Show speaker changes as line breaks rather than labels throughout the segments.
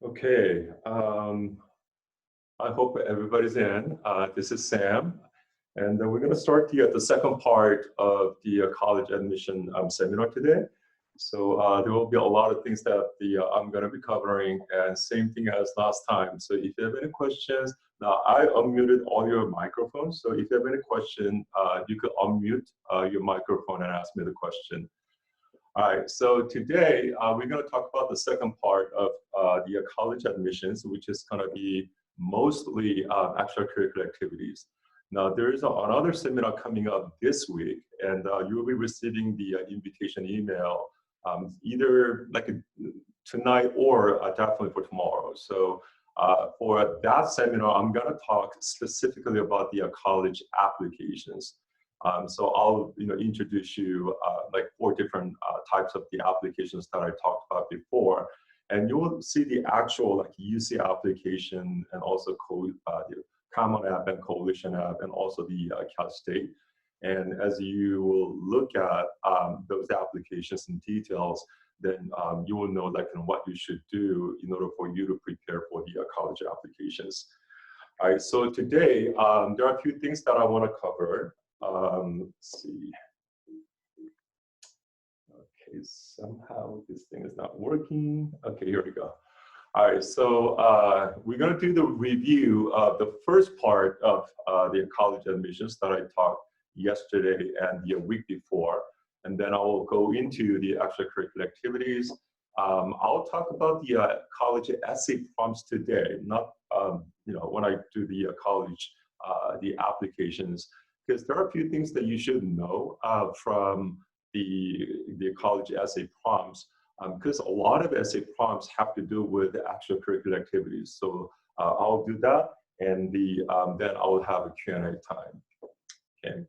Okay, I hope everybody's in. This is Sam, and we're going to start the second part of the college admission seminar today. So there will be a lot of things that I'm going to be covering, and same thing as last time. So if you have any questions, now I unmuted all your microphones. So if you have any question, you could unmute your microphone and ask me the question. All right, so today we're going to talk about the second part of the college admissions, which is going to be mostly extracurricular activities. Now, there is another seminar coming up this week, and you will be receiving the invitation email either tonight or definitely for tomorrow. So for that seminar, I'm going to talk specifically about the college applications. So I'll introduce you like 4 different types of the applications that I talked about before, and you will see the actual like UC application and also the Common App and Coalition App and also the Cal State. And as you will look at those applications in details, then you will know like what you should do in order for you to prepare for the college applications. All right, so today there are a few things that I want to cover. Let's see. Okay, somehow this thing is not working. Okay, here we go. All right, so we're going to do the review of the first part of the college admissions that I taught yesterday and the week before. And then I will go into the extracurricular activities. I'll talk about the college essay prompts today, not when I do the college, the applications, because there are a few things that you should know from the college essay prompts, because a lot of essay prompts have to do with the extracurricular activities. So I'll do that, and then I will have a Q&A time. Okay.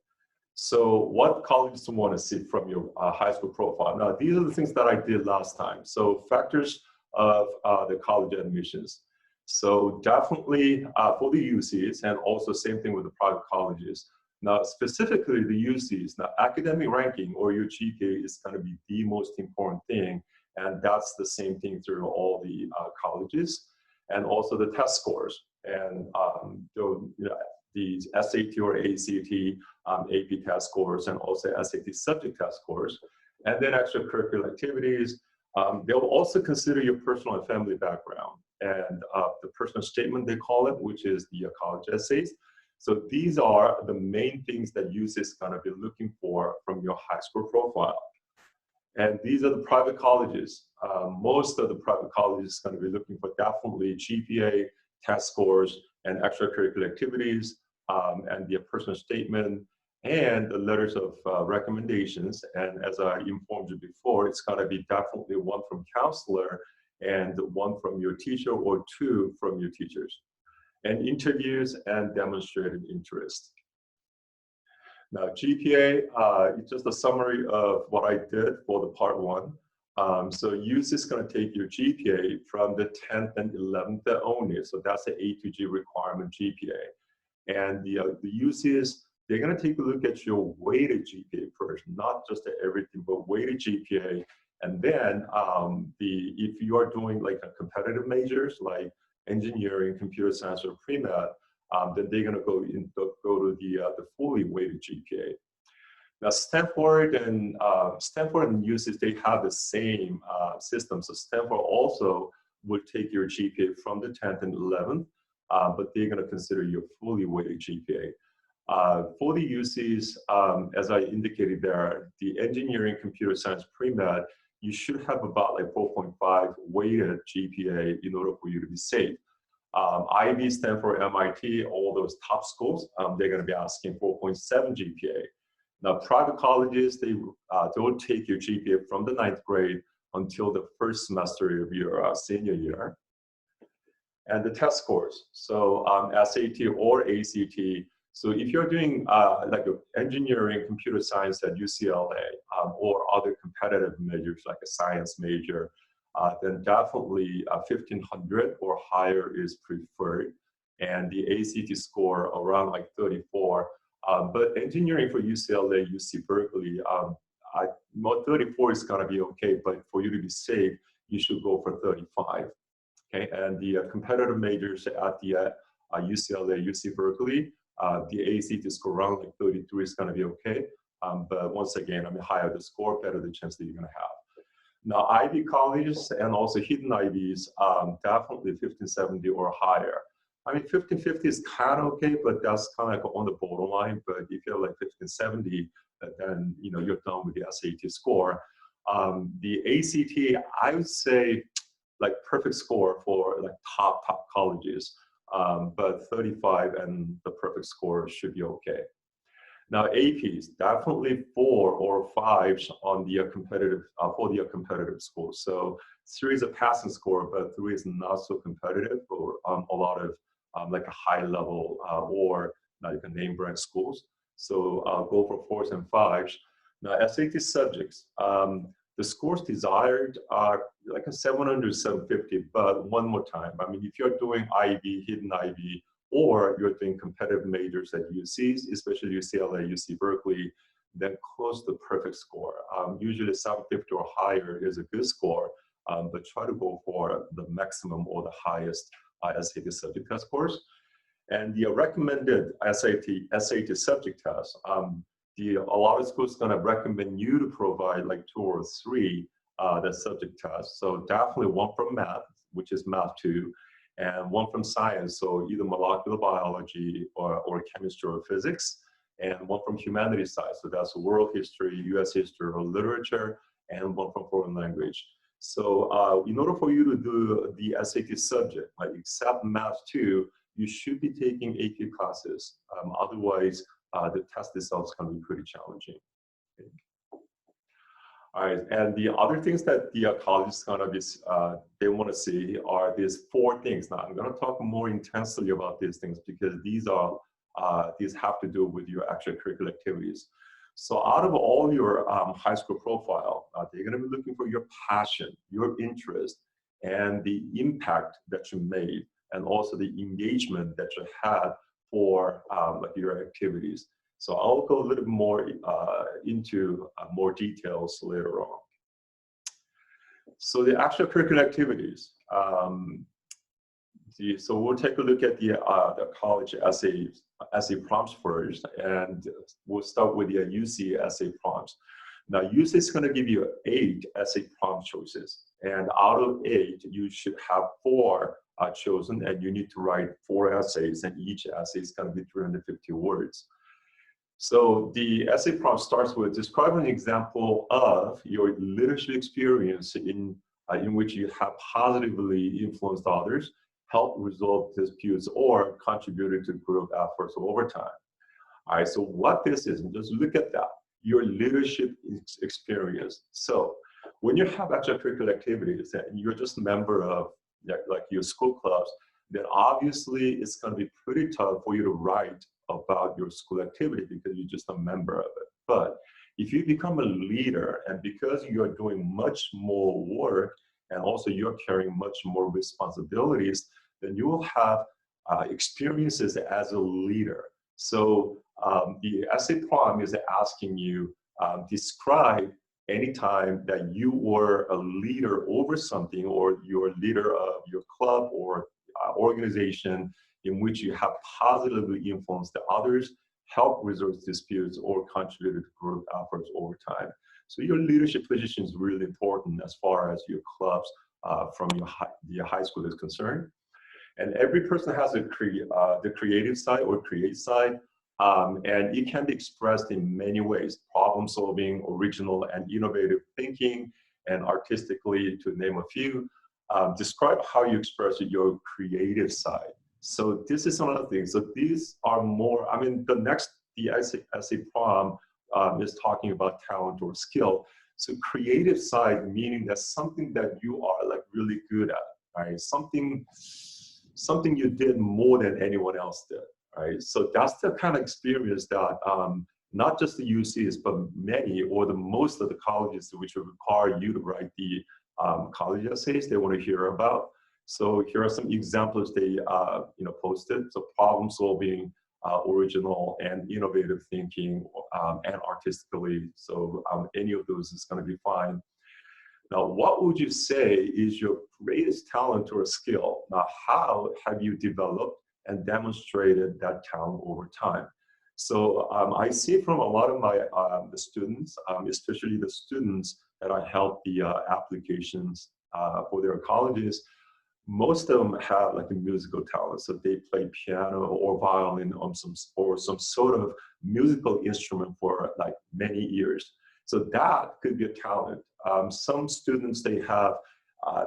So what colleges want to see from your high school profile? Now, these are the things that I did last time. So factors of the college admissions. So definitely for the UCs, and also same thing with the private colleges. Now, specifically the UCs, now academic ranking or your GPA is going to be the most important thing, and that's the same thing through all the colleges, and also the test scores, and these SAT or ACT, AP test scores, and also SAT subject test scores, and then extracurricular activities. They'll also consider your personal and family background, and the personal statement they call it, which is the college essays. So these are the main things that UC is going to be looking for from your high school profile. And these are the private colleges. Most of the private colleges are going to be looking for definitely GPA, test scores, and extracurricular activities, and the personal statement, and the letters of recommendations. And as I informed you before, it's going to be definitely 1 from counselor and 1 from your teacher or 2 from your teachers. And interviews and demonstrated interest. Now, GPA, it's just a summary of what I did for the part 1. So UC is going to take your GPA from the 10th and 11th only. So that's the A to G requirement GPA. And the UCs, they're going to take a look at your weighted GPA first, not just everything, but weighted GPA. And then if you are doing like a competitive majors like engineering, computer science, or pre-med, then they're going to go to the fully weighted GPA. Now, Stanford and UC, they have the same system. So Stanford also will take your GPA from the 10th and 11th, but they're going to consider your fully weighted GPA. For the UCs, as I indicated there, the engineering, computer science, pre-med, you should have about like 4.5 weighted GPA in order for you to be safe. Ivy, Stanford, MIT, all those top schools, they're going to be asking 4.7 GPA. Now, private colleges, they will take your GPA from the 9th grade until the first semester of your senior year. And the test scores, so SAT or ACT. So if you're doing like engineering, computer science at UCLA, or other competitive majors like a science major, then definitely 1500 or higher is preferred. And the ACT score around like 34. But engineering for UCLA, UC Berkeley, 34 is gonna be okay, but for you to be safe, you should go for 35. Okay, and the competitive majors at the UCLA, UC Berkeley, the ACT score around like 33 is going to be okay. But once again, I mean, higher the score, better the chance that you're going to have. Now, Ivy colleges and also hidden Ivies, definitely 1570 or higher. I mean, 1550 is kind of okay, but that's kind of like on the borderline. But if you're like 1570, then you know you're done with the SAT score. The ACT, I would say, like perfect score for like top colleges, but 35 and the perfect score should be okay. Now APs, definitely 4 or 5s on the competitive for the competitive score. So 3 is a passing score, but 3 is not so competitive for a lot of like a high level or like a name brand schools. So go for 4s and 5s. Now SAT subjects, the scores desired are like a 700, 750, but one more time, I mean, if you're doing IB, hidden IB, or you're doing competitive majors at UCs, especially UCLA, UC Berkeley, then close the perfect score. Usually 750 or higher is a good score, but try to go for the maximum or the highest SAT subject test scores. And the recommended SAT subject test, a lot of schools going to recommend you to provide like 2 or 3 the subject tests. So definitely one from math, which is math 2, and one from science, so either molecular biology or chemistry or physics, and one from humanities side, so that's world history, US history or literature, and one from foreign language. So in order for you to do the SAT subject, like except math 2, you should be taking AP classes. Otherwise, the test itself is going to be pretty challenging. Okay. All right, and the other things that the colleges going to be, they want to see are these 4 things. Now, I'm going to talk more intensely about these things because these have to do with your extracurricular activities. So out of all your high school profile, they're going to be looking for your passion, your interest, and the impact that you made, and also the engagement that you had for like your activities. So I'll go a little bit more into more details later on. So the extracurricular activities. So we'll take a look at the college essay prompts first, and we'll start with the UC essay prompts. Now UC is going to give you 8 essay prompt choices, and out of 8, you should have 4 chosen, and you need to write 4 essays, and each essay is going to be 350 words. So the essay prompt starts with describe an example of your leadership experience in which you have positively influenced others, helped resolve disputes, or contributed to group efforts over time. All right, so what this is, and just look at that, your leadership experience. So when you have extracurricular activities and you're just a member of like your school clubs, then obviously it's going to be pretty tough for you to write about your school activity because you're just a member of it. But if you become a leader, and because you're doing much more work and also you're carrying much more responsibilities, then you will have experiences as a leader. So the essay prompt is asking you describe any time that you were a leader over something, or you're a leader of your club or organization in which you have positively influenced the others, helped resolve disputes, or contributed to group efforts over time. So your leadership position is really important as far as your clubs from your high school is concerned. And every person has the creative side or create side, and it can be expressed in many ways: problem solving, original and innovative thinking, and artistically, to name a few. Describe how you express your creative side. So this is another thing. So these are more, I mean, the essay prompt is talking about talent or skill. So creative side, meaning that's something that you are like really good at, right? Something you did more than anyone else did, right? So that's the kind of experience that not just the UCs, but many or the most of the colleges which will require you to write the college essays they want to hear about. So here are some examples they posted. So problem solving, original and innovative thinking, and artistically. So any of those is going to be fine. Now, what would you say is your greatest talent or skill? Now, how have you developed and demonstrated that talent over time? So I see from a lot of my the students, especially the students that I help the applications for their colleges, most of them have like a musical talent. So they play piano or violin on some sort of musical instrument for like many years. So that could be a talent. Some students, they have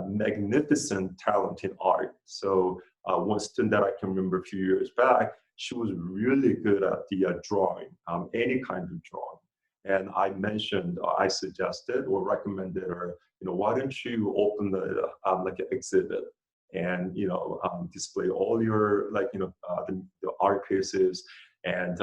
magnificent talent in art. So one student that I can remember a few years back, she was really good at the drawing, any kind of drawing. And I mentioned, I suggested or recommended her, why don't you open the like an exhibit and display all your the art pieces, and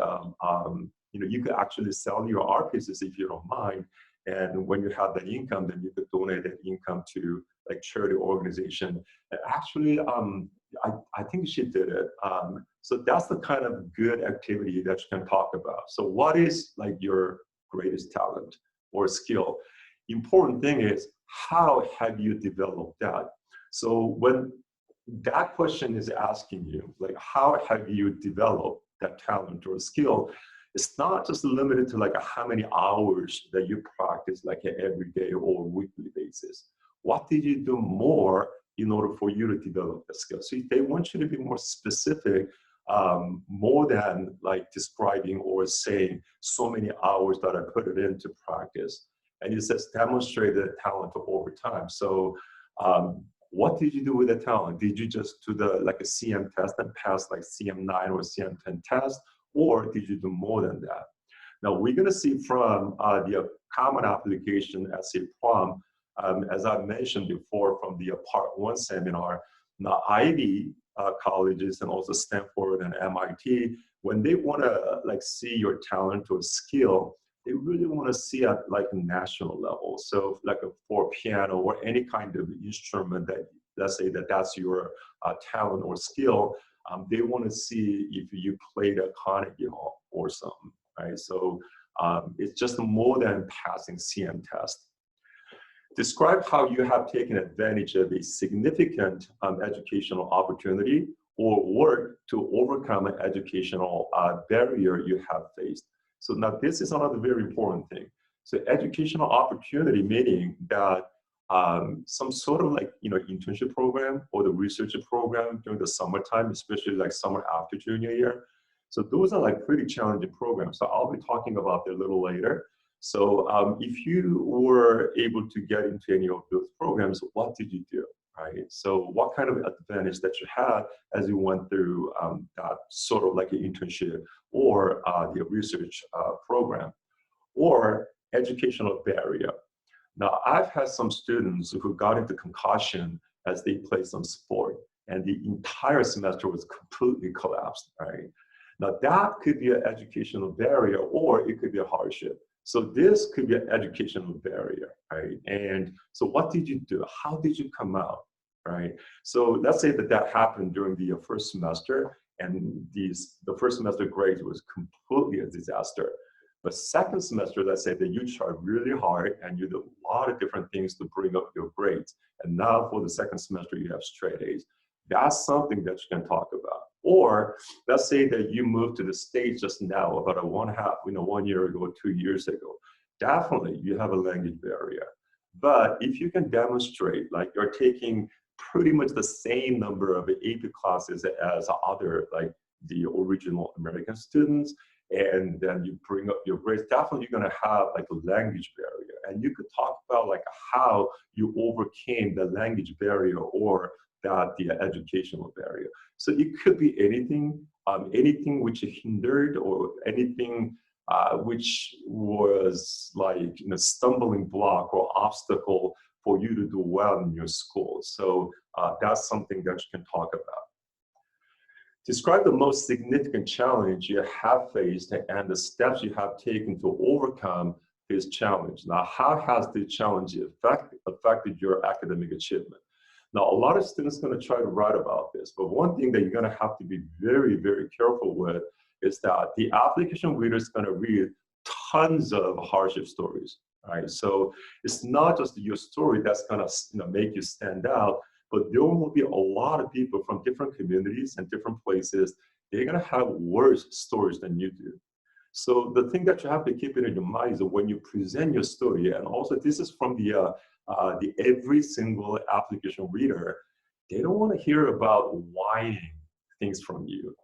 you could actually sell your art pieces if you don't mind. And when you have that income, then you could donate that income to like charity organization. And actually, I think she did it. So that's the kind of good activity that you can talk about. So what is like your greatest talent or skill? Important thing is, how have you developed that? So when that question is asking you, like, how have you developed that talent or skill? It's not just limited to like how many hours that you practice like every day or weekly basis. What did you do more in order for you to develop the skill? So they want you to be more specific, more than like describing or saying so many hours that I put it into practice. And it says demonstrated talent over time. So what did you do with the talent? Did you just do like a CM test and pass like CM9 or CM10 test? Or did you do more than that? Now, we're going to see from the common application essay problem, as I mentioned before from the part 1 seminar, now Ivy colleges and also Stanford and MIT, when they want to like see your talent or skill, they really want to see at like a national level. So like for piano or any kind of instrument that, let's say that that's your talent or skill, they want to see if you played at Carnegie Hall or something, right? So it's just more than passing CM test. Describe how you have taken advantage of a significant educational opportunity or work to overcome an educational barrier you have faced. So now this is another very important thing. So educational opportunity, meaning that some sort of like, internship program or the research program during the summertime, especially like summer after junior year. So those are like pretty challenging programs. So I'll be talking about that a little later. So if you were able to get into any of those programs, what did you do, right? So what kind of advantage that you had as you went through that sort of like an internship or the research program, or educational barrier. Now, I've had some students who got into concussion as they played some sport, and the entire semester was completely collapsed, right? Now, that could be an educational barrier, or it could be a hardship. So this could be an educational barrier, right? And so what did you do? How did you come out, right? So let's say that happened during the first semester, and the first semester grades was completely a disaster. But second semester, let's say that you tried really hard and you did a lot of different things to bring up your grades. And now for the second semester, you have straight A's. That's something that you can talk about. Or let's say that you moved to the States just now, about 1 year ago, 2 years ago. Definitely, you have a language barrier. But if you can demonstrate, like you're taking pretty much the same number of AP classes as other, like the original American students, and then you bring up your grades, definitely you're going to have like a language barrier. And you could talk about like how you overcame the language barrier or the educational barrier. So it could be anything, anything which hindered or anything which was like stumbling block or obstacle for you to do well in your school. So that's something that you can talk about. Describe the most significant challenge you have faced and the steps you have taken to overcome this challenge. Now, how has the challenge affected your academic achievement? Now, a lot of students are going to try to write about this, but one thing that you're going to have to be very, very careful with is that the application reader is going to read tons of hardship stories. right? So it's not just your story that's gonna make you stand out, but there will be a lot of people from different communities and different places. They're gonna have worse stories than you do. So the thing that you have to keep it in your mind is that when you present your story, and also this is from the every single application reader, they don't want to hear about whining things from you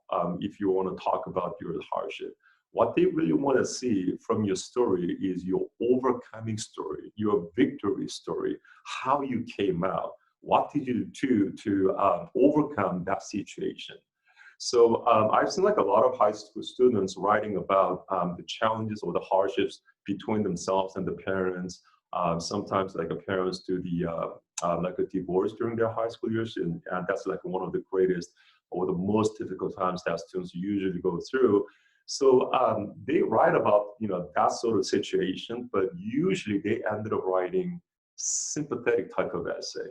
if you want to talk about your hardship. What they really want to see from your story is your overcoming story, your victory story, how you came out. What did you do to overcome that situation? So I've seen like a lot of high school students writing about the challenges or the hardships between themselves and the parents. Sometimes like the parents do like a divorce during their high school years, and that's like one of the greatest or the most difficult times that students usually go through. So they write about that sort of situation, but usually they ended up writing sympathetic type of essay.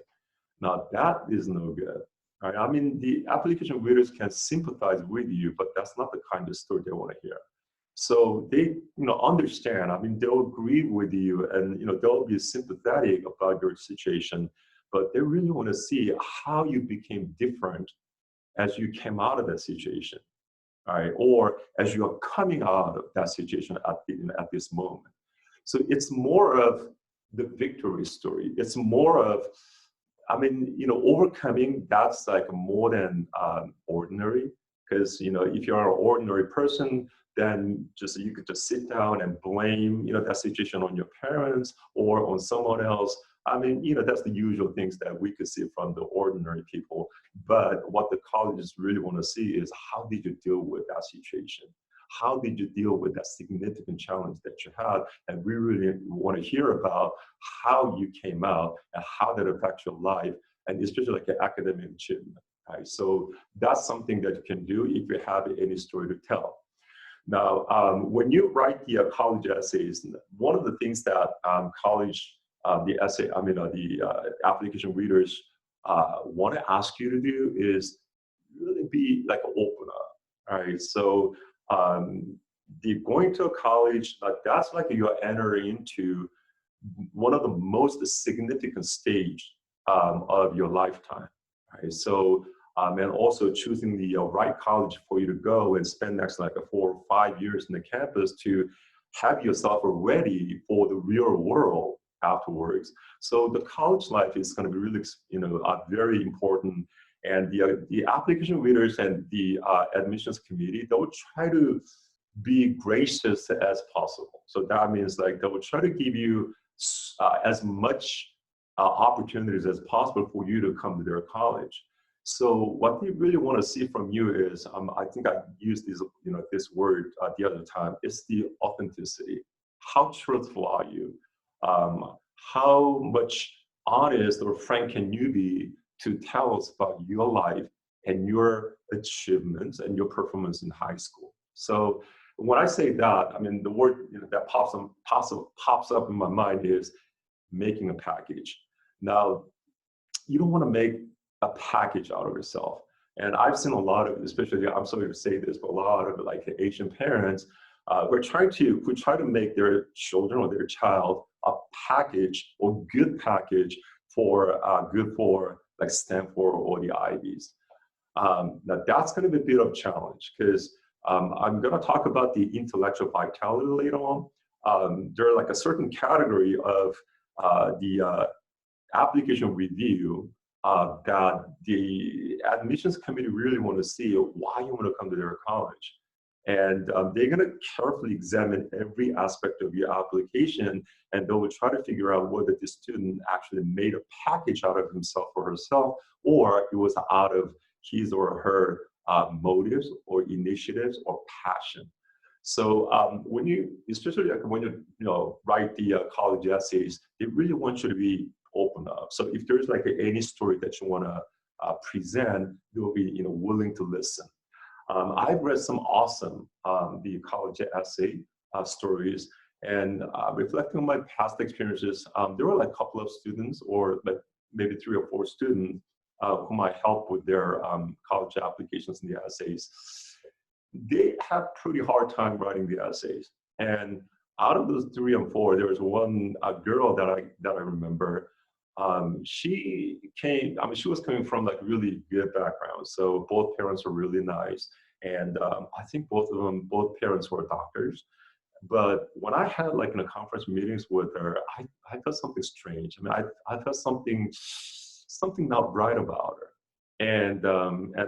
Now that is no good. Right? I mean, the application readers can sympathize with you, but that's not the kind of story they want to hear. So they, understand. I mean, they'll agree with you, and they'll be sympathetic about your situation, but they really want to see how you became different as you came out of that situation, right? Or as you are coming out of that situation at this moment. So it's more of the victory story. It's more of, I mean, overcoming, that's like more than ordinary. Because, if you're an ordinary person, then just you could just sit down and blame, that situation on your parents or on someone else. I mean, that's the usual things that we could see from the ordinary people. But what the colleges really want to see is how did you deal with that situation? How did you deal with that significant challenge that you had? And we really want to hear about how you came out and how that affects your life, and especially like an academic achievement. Right? So that's something that you can do if you have any story to tell. Now, when you write the college essays, one of the things that the application readers want to ask you to do is really be like an opener. All right, so the going to a college, that's like you're entering into one of the most significant stage of your lifetime. Right? So, and also choosing the right college for you to go and spend next like 4 or 5 years in the campus to have yourself ready for the real world afterwards. So the college life is going to be really, very important. And the application readers and the admissions committee, they will try to be gracious as possible. So that means like they will try to give you as much opportunities as possible for you to come to their college. So what they really want to see from you is, I think I used this word the other time, it's the authenticity. How truthful are you? How much honest or frank can you be to tell us about your life and your achievements and your performance in high school? So when I say that, I mean, the word that pops up in my mind is making a package. Now, you don't want to make a package out of yourself. And I've seen a lot of, especially, I'm sorry to say this, but a lot of like Asian parents who try to make their children or their child a package or good package for good for like Stanford or the Ivies. Now that's going to be a bit of a challenge because I'm going to talk about the intellectual vitality later on. There are like a certain category of the application review that the admissions committee really want to see why you want to come to their college. And they're going to carefully examine every aspect of your application, and they will try to figure out whether the student actually made a package out of himself or herself, or it was out of his or her motives or initiatives or passion. So especially like when you write the college essays, they really want you to be open up. So if there's like any story that you want to present, you'll be willing to listen. I've read some awesome the college essay stories, and reflecting on my past experiences, there were like a couple of students, or like maybe 3 or 4 students, whom I helped with their college applications and the essays. They have pretty hard time writing the essays, and out of those 3 and 4, there was one girl that I remember. She came. I mean, she was coming from like really good background. So both parents were really nice, and I think both parents were doctors. But when I had like in a conference meetings with her, I felt something strange. I mean, I felt something not right about her. And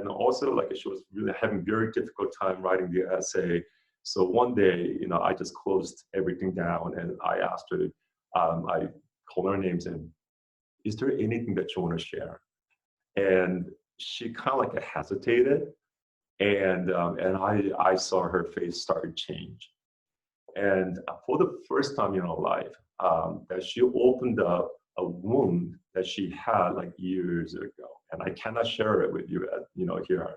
also like she was really having very difficult time writing the essay. So one day, I just closed everything down and I asked her, I called her names and, is there anything that you want to share? And she kind of like hesitated, and I saw her face start to change. And for the first time in her life, that she opened up a wound that she had like years ago. And I cannot share it with you, here.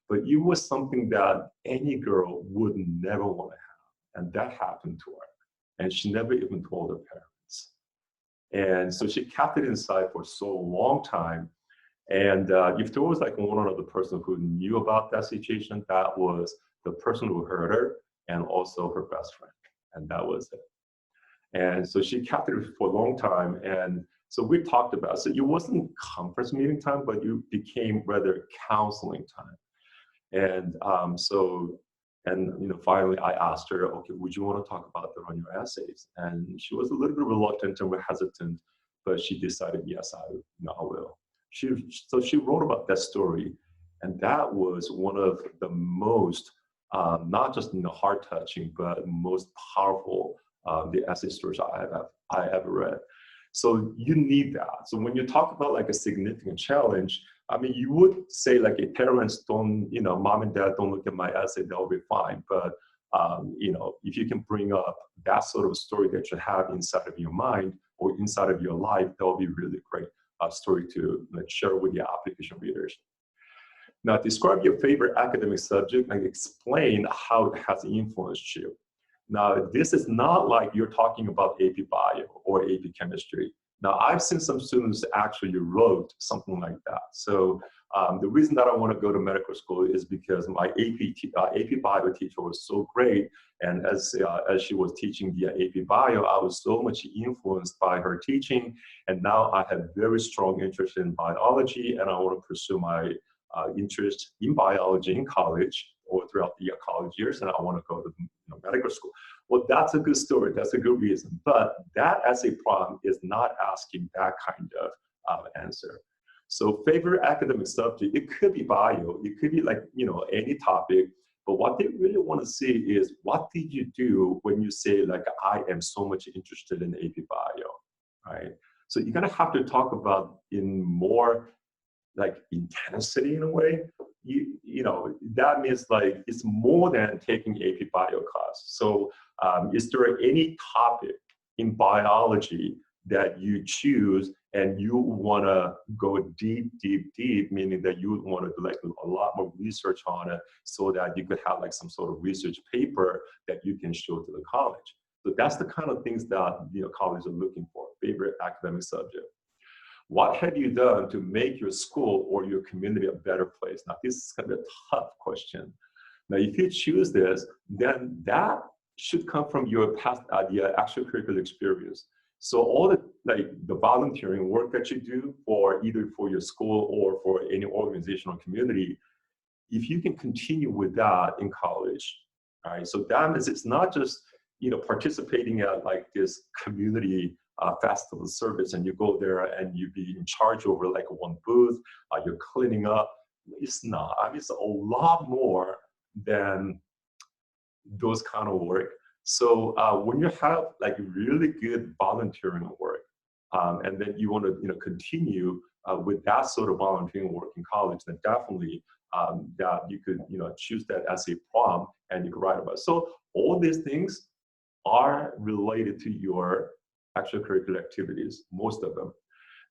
But it was something that any girl would never want to have. And that happened to her. And she never even told her parents. And so she kept it inside for so long time. And if there was like one other person who knew about that situation, that was the person who heard her and also her best friend. And that was it. And so she kept it for a long time. And so we talked about it. So it wasn't conference meeting time, but it became rather counseling time. And finally I asked her, okay, would you want to talk about that on your essays? And she was a little bit reluctant and hesitant, but she decided, yes, I will. So she wrote about that story, and that was one of the most, not just heart touching, but most powerful the essay stories I ever read. So you need that. So when you talk about like a significant challenge, I mean, you would say like, if parents don't, mom and dad don't look at my essay, they'll be fine. But if you can bring up that sort of story that you have inside of your mind or inside of your life, that'll be really great story to share with your application readers. Now, describe your favorite academic subject and explain how it has influenced you. Now, this is not like you're talking about AP Bio or AP Chemistry. Now, I've seen some students actually wrote something like that. So the reason that I want to go to medical school is because my AP Bio teacher was so great. And as she was teaching the AP Bio, I was so much influenced by her teaching. And now I have very strong interest in biology, and I want to pursue my interest in biology in college or throughout the college years, and I want to go to medical school. Well, that's a good story. That's a good reason. But that essay problem is not asking that kind of answer. So favorite academic subject, it could be bio, it could be like, any topic. But what they really want to see is, what did you do when you say like, I am so much interested in AP Bio, right? So you're gonna have to talk about in more like intensity in a way. That means like it's more than taking AP Bio class. So is there any topic in biology that you choose and you want to go deep, meaning that you would want to do like a lot more research on it so that you could have like some sort of research paper that you can show to the college. So that's the kind of things that colleges are looking for, favorite academic subject. What have you done to make your school or your community a better place? Now, this is going to be a tough question. Now, if you choose this, then that should come from your past the extracurricular experience. So all the volunteering work that you do for either for your school or for any organizational community, if you can continue with that in college, all right? So that means it's not just participating at like this community festival service, and you go there and you be in charge over like one booth, you're cleaning up. It's not. I mean, it's a lot more than those kind of work. So when you have like really good volunteering work, and then you want to continue with that sort of volunteering work in college, then definitely that you could choose that as a problem and you could write about it. So all these things are related to your extracurricular activities, most of them.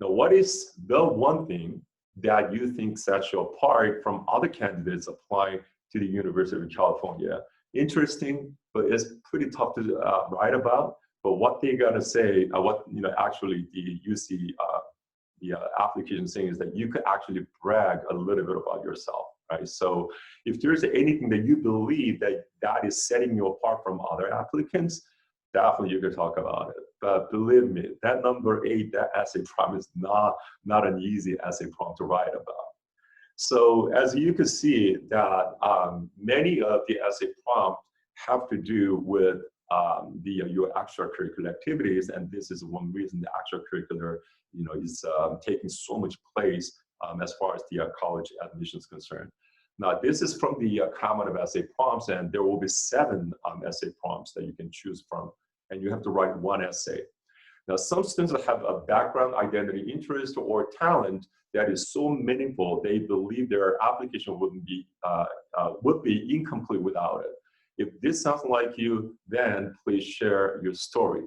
Now, what is the one thing that you think sets you apart from other candidates applying to the University of California? Interesting, but it's pretty tough to write about. But what they're gonna say, what actually the UC the application saying is that you could actually brag a little bit about yourself, right? So if there's anything that you believe that is setting you apart from other applicants, definitely you could talk about it. But believe me, that number 8, that essay prompt is not an easy essay prompt to write about. So as you can see that many of the essay prompts have to do with your extracurricular activities, and this is one reason the extracurricular, is taking so much place as far as the college admission is concerned. Now, this is from the Common of Essay prompts, and there will be 7 essay prompts that you can choose from, and you have to write 1 essay. Now, some students have a background, identity, interest, or talent that is so meaningful they believe their application would be incomplete without it. If this sounds like you, then please share your story.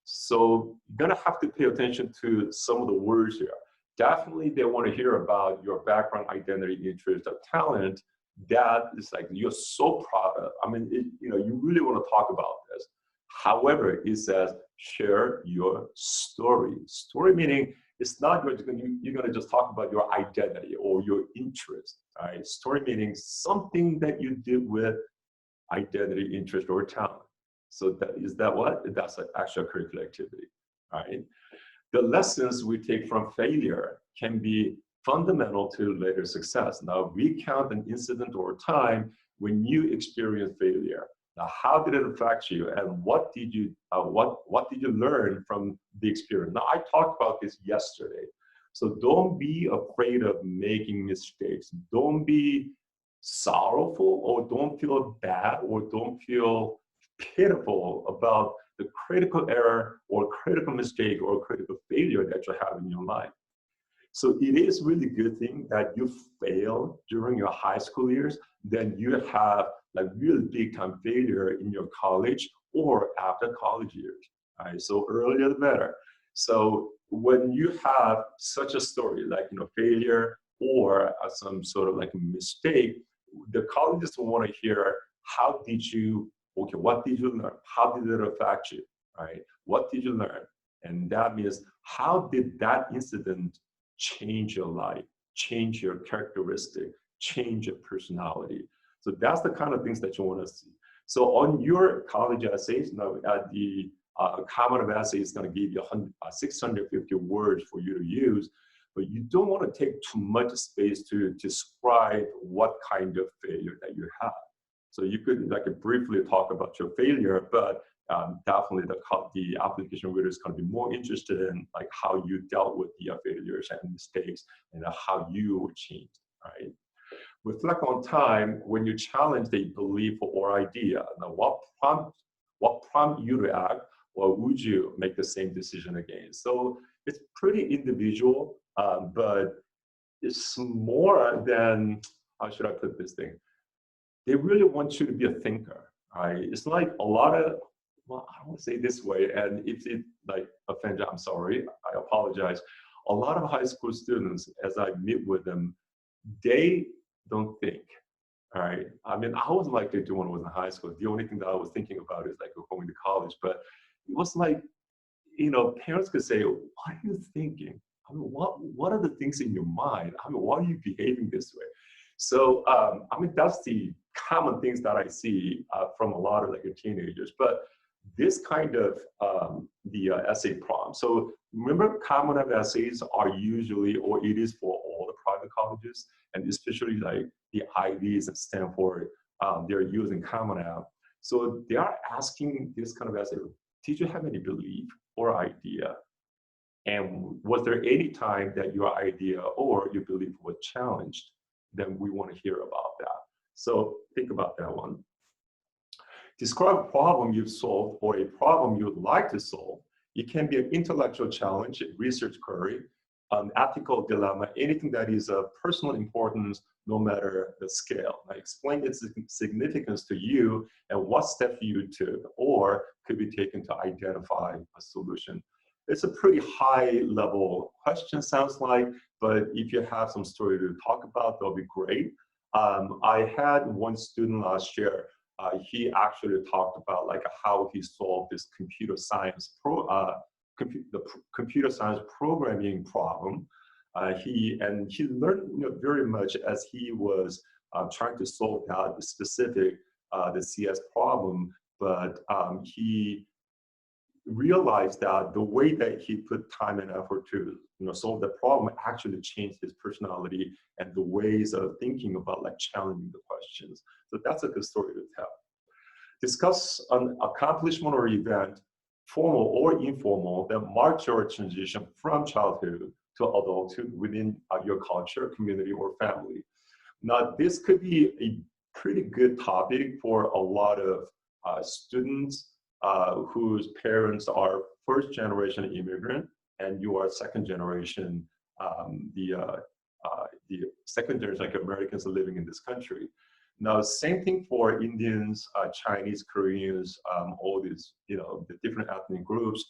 So you're gonna have to pay attention to some of the words here. Definitely they want to hear about your background, identity, interest, or talent that is like you're so proud of. I mean, you really want to talk about this. However, it says share your story. Story meaning it's not you're going to just talk about your identity or your interest. Right? Story meaning something that you did with identity, interest, or talent. So that's an extracurricular activity. Right? The lessons we take from failure can be fundamental to later success. Now, recount an incident or time when you experienced failure. Now, how did it affect you, and what did you learn from the experience? Now, I talked about this yesterday. So don't be afraid of making mistakes. Don't be sorrowful, or don't feel bad, or don't feel pitiful about the critical error or critical mistake or critical failure that you have in your life. So it is really good thing that you fail during your high school years, then you have like really big time failure in your college or after college years. Right? So earlier the better. So when you have such a story like failure or some sort of like a mistake, the colleges want to hear what did you learn? How did it affect you? Right? What did you learn? And that means how did that incident change your life, change your characteristic, change your personality? So that's the kind of things that you want to see. So on your college essays, now the Common of Essay is going to give you 650 words for you to use, but you don't want to take too much space to describe what kind of failure that you have. So you could briefly talk about your failure, but definitely the application reader is going to be more interested in like how you dealt with the failures and mistakes and how you changed, right? Reflect on time when you challenge a belief or idea. Now, what prompt you to act, or would you make the same decision again? So it's pretty individual, but it's more than, how should I put this thing? They really want you to be a thinker, right? It's like a lot of, well, I don't want to say it this way, and if it like offends you, I'm sorry, I apologize. A lot of high school students, as I meet with them, they don't think, all right? I mean, I wasn't like they do when I was in high school. The only thing that I was thinking about is like going to college, but it was like, parents could say, what are you thinking? I mean, what are the things in your mind? I mean, why are you behaving this way? So, I mean, that's the common things that I see from a lot of like teenagers. But this kind of the essay prompt. So remember, Common App essays are usually, or it is for all the private colleges, and especially like the Ivies and Stanford, they're using Common App. So they are asking this kind of essay, did you have any belief or idea? And was there any time that your idea or your belief was challenged? Then we want to hear about that. So think about that one. Describe a problem you've solved or a problem you'd like to solve. It can be an intellectual challenge, a research query, an ethical dilemma, anything that is of personal importance, no matter the scale. Now, explain its significance to you and what steps you took or could be taken to identify a solution. It's a pretty high level question, sounds like, but if you have some story to talk about, that'll be great. I had one student last year, he actually talked about like how he solved this computer science computer science programming problem. He learned very much as he was trying to solve that specific the CS problem, but he realized that the way that he put time and effort to solve the problem actually changed his personality and the ways of thinking about like challenging the questions. So that's a good story to tell. Discuss an accomplishment or event, formal or informal, that marked your transition from childhood to adulthood within your culture, community, or family. Now, this could be a pretty good topic for a lot of students whose parents are first generation immigrant and you are second generation, the second generation like Americans living in this country. Now, same thing for Indians, Chinese, Koreans, all these, the different ethnic groups.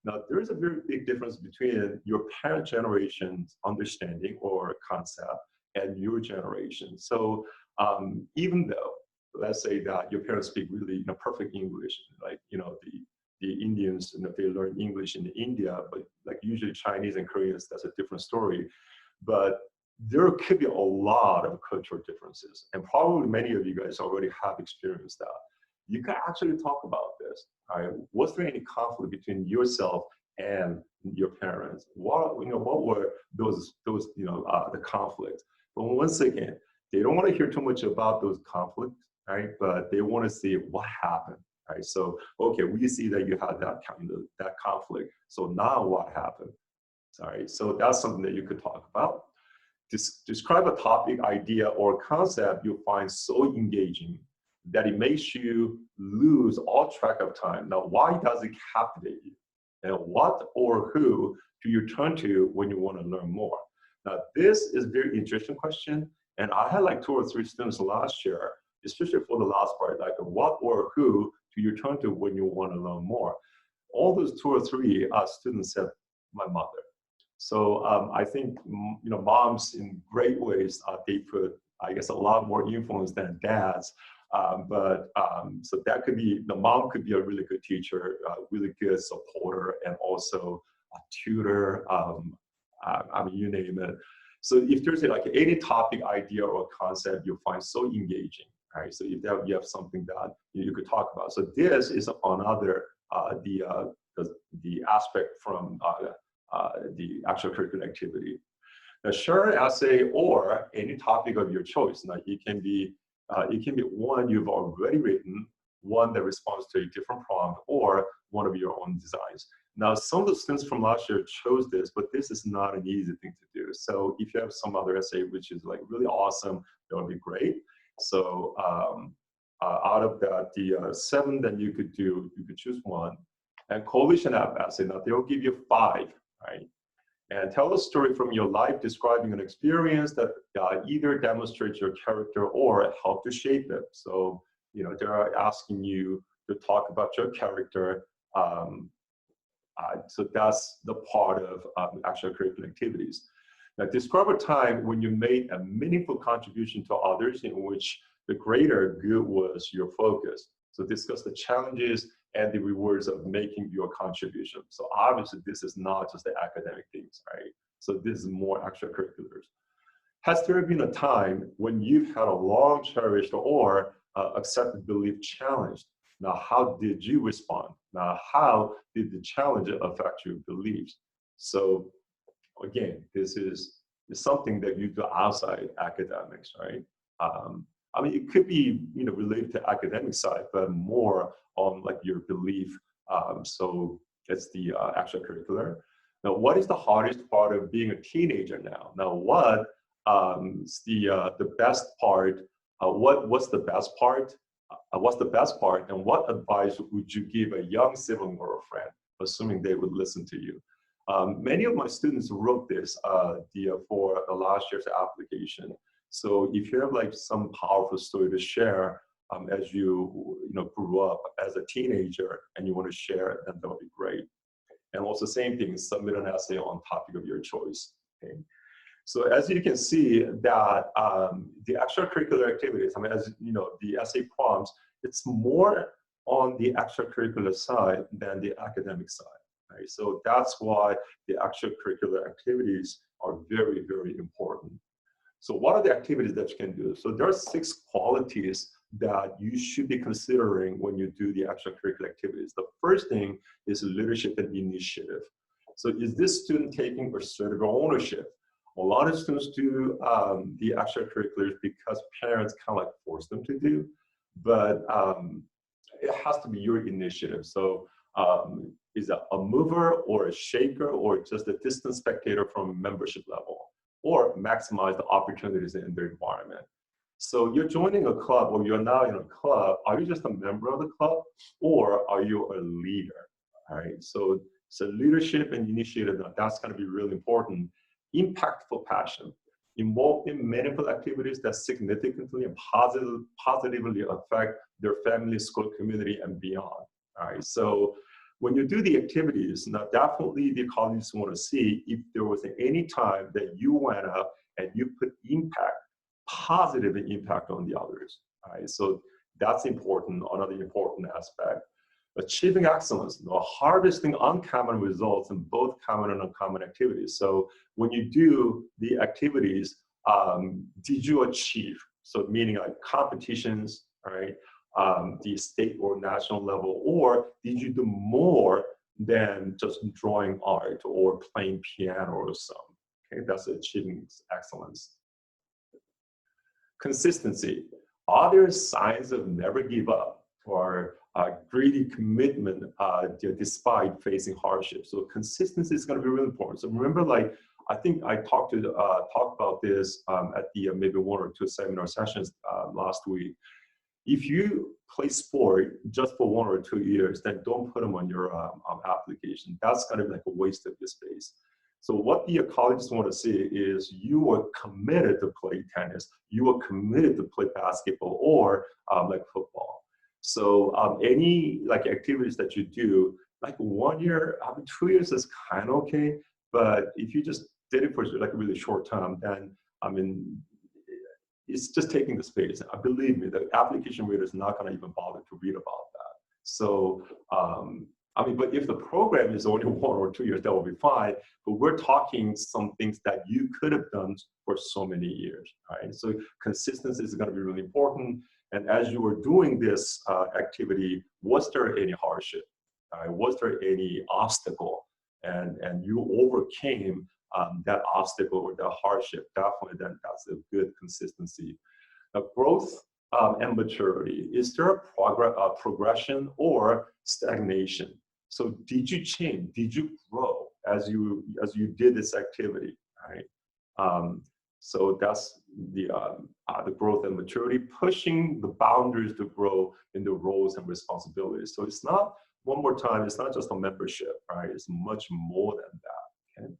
Now, there is a very big difference between your parent generation's understanding or concept and your generation. So even though, let's say that your parents speak really perfect English, like, the Indians, they learn English in India, but like usually Chinese and Koreans, that's a different story. But there could be a lot of cultural differences. And probably many of you guys already have experienced that. You can actually talk about this. Right? Was there any conflict between yourself and your parents? What were those the conflicts? But once again, they don't want to hear too much about those conflicts, right? But they want to see what happened, right? So, okay, we see that you had that conflict. So now what happened? Sorry. So that's something that you could talk about. Describe a topic, idea, or concept you find so engaging that it makes you lose all track of time. Now, why does it captivate you? And what or who do you turn to when you want to learn more? Now, this is a very interesting question. And I had like 2 or 3 students last year, especially for the last part, like what or who do you turn to when you want to learn more? All those 2 or 3 students said, my mother. So I think, moms in great ways, they put, I guess, a lot more influence than dads. So that could be, the mom could be a really good teacher, really good supporter, and also a tutor, you name it. So if there's like any topic, idea, or concept you find so engaging, right? So if you have something that you could talk about. So this is another, the aspect from the actual curricular activity. Now, share an essay or any topic of your choice. Now, it can be one you've already written, one that responds to a different prompt, or one of your own designs. Now, some of the students from last year chose this, but this is not an easy thing to do. So if you have some other essay which is like really awesome, that would be great. So out of that, the 7 that you could do, you could choose one. And coalition essay, now they will give you 5, right? And tell a story from your life describing an experience that either demonstrates your character or help to shape it. So, they're asking you to talk about your character. So that's the part of actual curricular activities. Now, describe a time when you made a meaningful contribution to others in which the greater good was your focus. So discuss the challenges and the rewards of making your contribution. So obviously this is not just the academic things, right? So this is more extracurriculars. Has there been a time when you've had a long cherished or accepted belief challenged? Now, how did you respond? Now, how did the challenge affect your beliefs? So again, this is something that you do outside academics, right? It could be related to academic side, but more on like your belief. So it's the extracurricular. Now, what is the hardest part of being a teenager now? Now, what is the best part? What's the best part? What's the best part? And what advice would you give a young sibling or a friend, assuming they would listen to you? Many of my students wrote this for the last year's application. So if you have like some powerful story to share as you grew up as a teenager and you want to share it, then that would be great. And also same thing, submit an essay on topic of your choice. Okay. So as you can see that the extracurricular activities, as you know, the essay prompts, it's more on the extracurricular side than the academic side. Right? So that's why the extracurricular activities are very, very important. So what are the activities that you can do? So there are 6 qualities that you should be considering when you do the extracurricular activities. The first thing is leadership and initiative. So is this student taking assertive ownership? A lot of students do the extracurriculars because parents kind of like force them to do, but it has to be your initiative. So is it a mover or a shaker or just a distant spectator from membership level, or maximize the opportunities in their environment? So you're joining a club, or you're now in a club. Are you just a member of the club, or are you a leader? All right. So leadership and initiative, that's going to be really important. Impactful passion, involved in meaningful activities that significantly and positively affect their family, school, community, and beyond. All right. So when you do the activities, now definitely the colleagues want to see if there was any time that you went up and you put positive impact on the others. All right. So that's important, another important aspect. Achieving excellence, harvesting uncommon results in both common and uncommon activities. So when you do the activities, did you achieve? So meaning like competitions, all right, the state or national level, or did you do more than just drawing art or playing piano or something? Okay, that's achieving excellence. Consistency. Are there signs of never give up or greedy commitment despite facing hardship? So consistency is going to be really important. So remember, like, I think I talked about this at the maybe 1 or 2 seminar sessions last week. If you play sport just for 1 or 2 years, then don't put them on your application. That's kind of like a waste of your space. So what the colleges want to see is you are committed to play tennis, you are committed to play basketball or like football. So any like activities that you do, like 1 year, 2 years is kind of okay, but if you just did it for like a really short time, then I mean, it's just taking the space. Believe me, the application reader is not going to even bother to read about that. So I mean, but if the program is only 1 or 2 years, that will be fine. But we're talking some things that you could have done for so many years, right? So consistency is going to be really important. And as you were doing this activity, was there any hardship? Was there any obstacle? And you overcame that obstacle or that hardship. Definitely, then that's a good consistency. Now, growth and maturity. Is there a progression or stagnation? So did you change? Did you grow as you did this activity? Right. So that's the growth and maturity, pushing the boundaries to grow in the roles and responsibilities. So it's not, one more time, it's not just a membership, right? It's much more than that. Okay.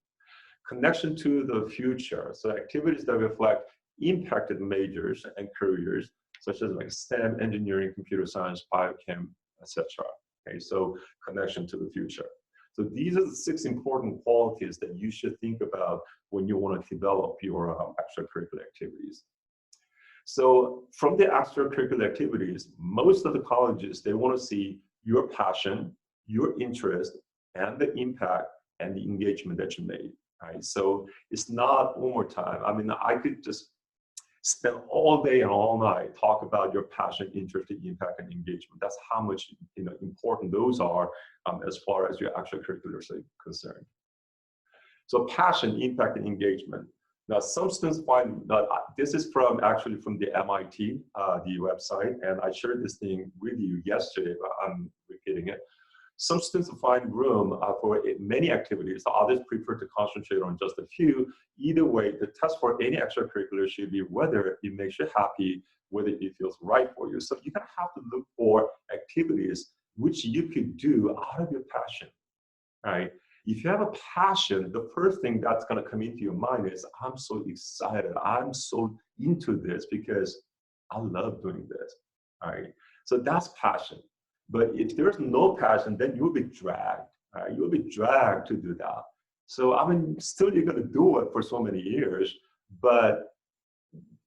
Connection to the future. So activities that reflect impacted majors and careers, such as like STEM, engineering, computer science, biochem, etc. Okay, so connection to the future. So these are the 6 important qualities that you should think about when you want to develop your extracurricular activities. So from the extracurricular activities, most of the colleges, they want to see your passion, your interest, and the impact and the engagement that you made. Right? So it's not, one more time, I mean, I could just spend all day and all night talk about your passion, interest, impact, and engagement. That's how much important those are as far as your extracurriculars are concerned. So passion, impact, and engagement. Now, some students find that this is actually from the MIT, the website, and I shared this thing with you yesterday, but I'm repeating it. Some students find room for many activities. Others prefer to concentrate on just a few. Either way, the test for any extracurricular should be whether it makes you happy, whether it feels right for you. So you're gonna have to look for activities which you could do out of your passion, right? If you have a passion, the first thing that's gonna come into your mind is, I'm so excited, I'm so into this because I love doing this, all right? So that's passion. But if there's no passion, then you'll be dragged. Right? You'll be dragged to do that. So I mean, still you're going to do it for so many years, but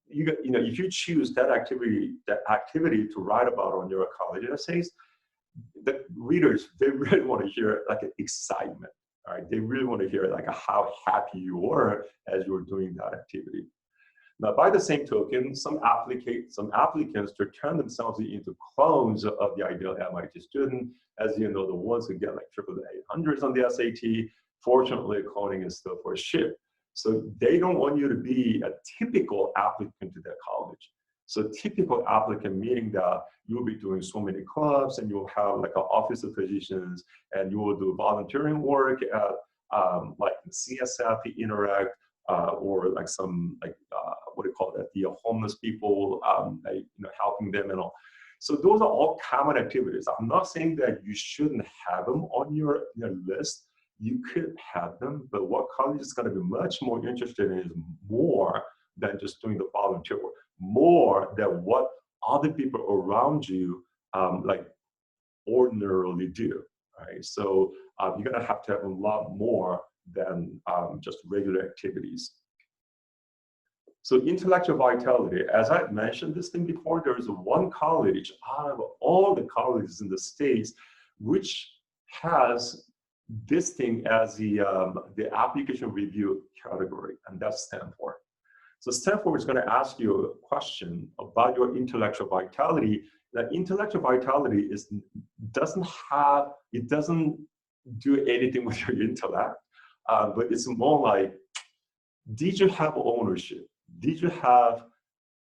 if you choose that activity to write about on your college essays, the readers, they really want to hear like an excitement. Right? They really want to hear like how happy you were as you were doing that activity. Now, by the same token, some applicants to turn themselves into clones of the ideal MIT student. As you know, the ones who get like triple A 800s on the SAT, fortunately, cloning is still for shit. So they don't want you to be a typical applicant to that college. So typical applicant meaning that you'll be doing so many clubs and you'll have like an officer positions and you will do volunteering work at like CSF, Interact, or like some like what do you call that? The homeless people, like, you know, helping them and all. So those are all common activities. I'm not saying that you shouldn't have them on your list. You could have them, but what college is going to be much more interested in is more than just doing the volunteer work, more than what other people around you like ordinarily do, right? So you're going to have a lot more than just regular activities. So intellectual vitality, as I mentioned this thing before, there is one college out of all the colleges in the States which has this thing as the application review category, and that's Stanford. So Stanford is going to ask you a question about your intellectual vitality. That intellectual vitality doesn't do anything with your intellect, but it's more like, did you have ownership? Did you have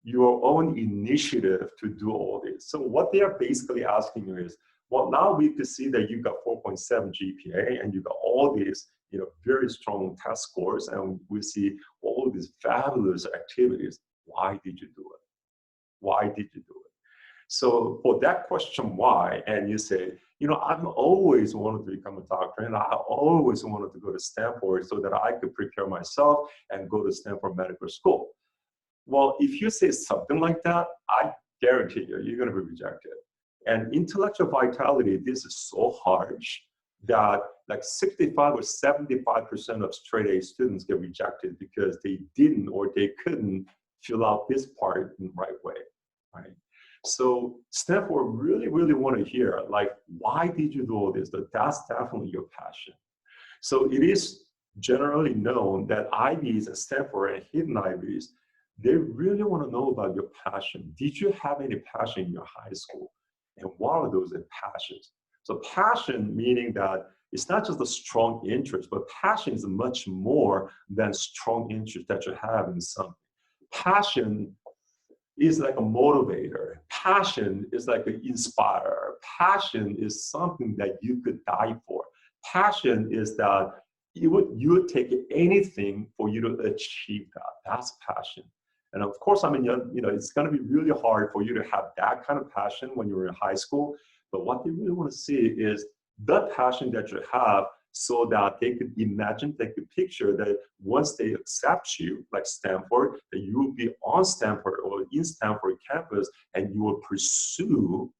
your own initiative to do all this? So what they are basically asking you is, well, now we can see that you got 4.7 GPA and you got all these, you know, very strong test scores, and we see all these fabulous activities. Why did you do it? Why did you do it? So for that question, why, and you say, you know, I've always wanted to become a doctor and I always wanted to go to Stanford so that I could prepare myself and go to Stanford Medical School. Well, if you say something like that, I guarantee you, you're going to be rejected. And intellectual vitality, this is so harsh that like 65 or 75% of straight A students get rejected because they didn't or they couldn't fill out this part in the right way, right? So Stanford really want to hear, like, why did you do all this? That's definitely your passion. So it is generally known that Ivies and Stanford and hidden Ivies, they really want to know about your passion. Did you have any passion in your high school? And what are those passions? So passion meaning that it's not just a strong interest, but passion is much more than strong interest that you have in something. Passion is like a motivator. Passion is like an inspirer. Passion is something that you could die for. Passion is that you would take anything for you to achieve that. That's passion. And of course, I mean, you know, it's going to be really hard for you to have that kind of passion when you're in high school. But what they really want to see is the passion that you have, so that they could imagine, they could picture that once they accept you, like Stanford, that you will be on Stanford or in Stanford campus and you will pursue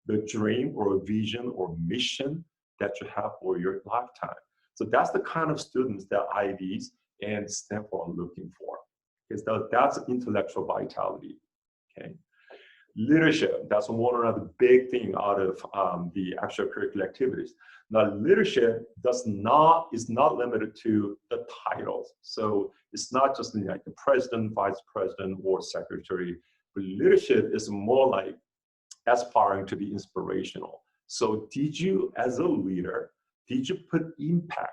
the dream or vision or mission that you have for your lifetime. So that's the kind of students that Ivies and Stanford are looking for, because that's intellectual vitality, okay? Leadership, that's one of the big thing out of the extracurricular activities. Now, leadership is not limited to the titles. So it's not just like the president, vice president, or secretary, but leadership is more like aspiring to be inspirational. So did you, as a leader, did you put impact,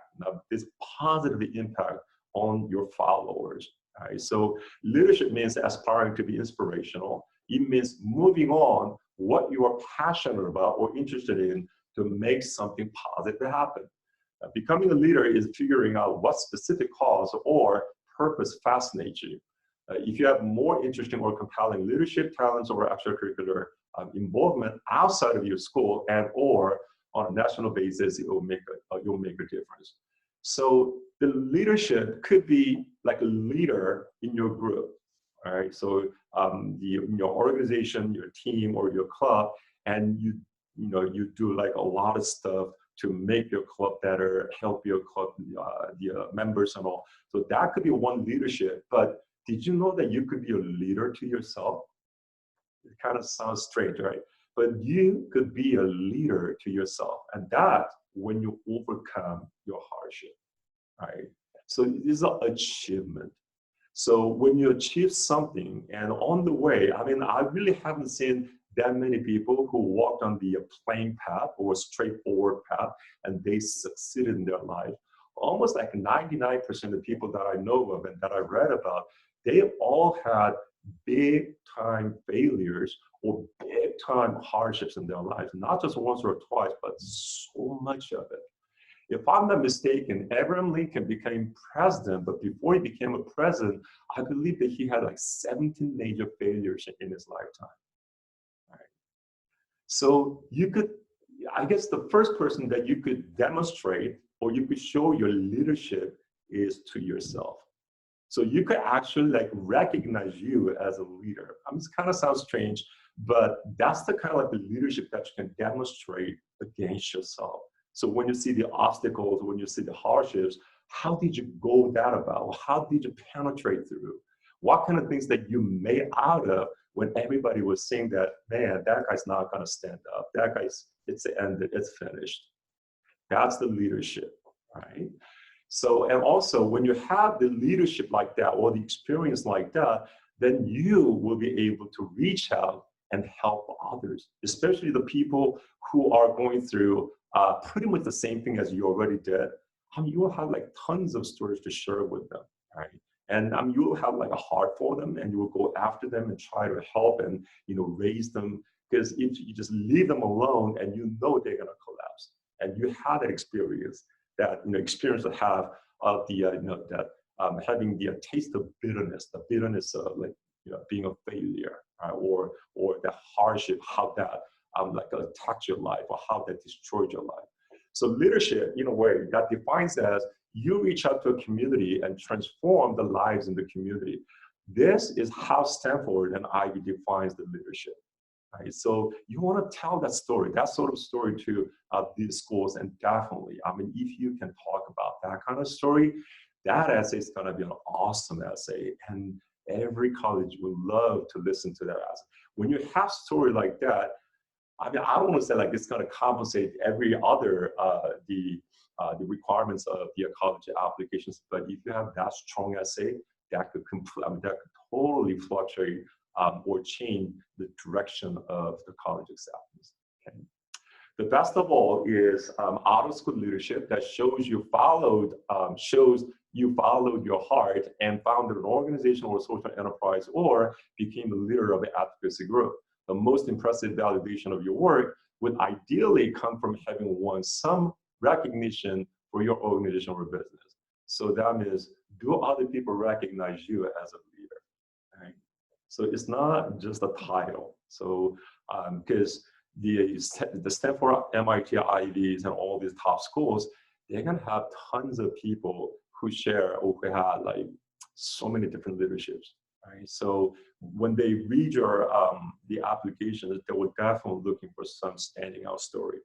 this positive impact on your followers? Right? So leadership means aspiring to be inspirational. It means moving on what you are passionate about or interested in to make something positive happen. Becoming a leader is figuring out what specific cause or purpose fascinates you. If you have more interesting or compelling leadership talents or extracurricular involvement outside of your school and or on a national basis, you'll make a difference. So the leadership could be like a leader in your group. All right, so your organization, your team, or your club, and you do like a lot of stuff to make your club better, help your club, the members and all. So that could be one leadership. But did you know that you could be a leader to yourself? It kind of sounds strange, right? But you could be a leader to yourself, and that when you overcome your hardship, right? So it is an achievement. So when you achieve something and on the way, I mean, I really haven't seen that many people who walked on the plain path or straightforward path and they succeeded in their life. Almost like 99% of people that I know of and that I read about, they all had big time failures or big time hardships in their lives, not just once or twice, but so much of it. If I'm not mistaken, Abraham Lincoln became president, but before he became a president, I believe that he had like 17 major failures in his lifetime. Right. So you could, I guess the first person that you could demonstrate or you could show your leadership is to yourself. So you could actually like recognize you as a leader. I mean, it kind of sounds strange, but that's the kind of like the leadership that you can demonstrate against yourself. So when you see the obstacles, when you see the hardships, how did you go that about? How did you penetrate through? What kind of things that you made out of when everybody was saying that, man, that guy's not gonna stand up. That guy's, it's ended, it's finished. That's the leadership, right? So, and also when you have the leadership like that or the experience like that, then you will be able to reach out and help others, especially the people who are going through pretty much the same thing as you already did. You will have like tons of stories to share with them, right? And you will have like a heart for them and you will go after them and try to help and, raise them. Because if you just leave them alone and they're gonna collapse and you have that experience, experience to have of the, having the taste of bitterness, the bitterness of like, being a failure, or the hardship, how that attacked your life or how that destroyed your life. So leadership, in a way, that defines as you reach out to a community and transform the lives in the community. This is how Stanford and Ivy defines the leadership. Right? So you want to tell that story, that sort of story to these schools, and definitely, I mean, if you can talk about that kind of story, that essay is going to be an awesome essay, and every college would love to listen to that essay. When you have a story like that, I mean, I don't want to say like it's going to compensate every other the requirements of the college applications, but if you have that strong essay, that could that could totally fluctuate or change the direction of the college acceptance. Okay. The best of all is out of school leadership that shows you followed your heart and founded an organization or social enterprise or became a leader of an advocacy group. The most impressive validation of your work would ideally come from having won some recognition for your organization or business. So that means, do other people recognize you as a leader? Right? So it's not just a title. So because the Stanford, MIT, Ivies, and all these top schools, they're gonna have tons of people who share or who have like so many different leaderships. Right? So when they read your the applications, they were definitely looking for some standing out story.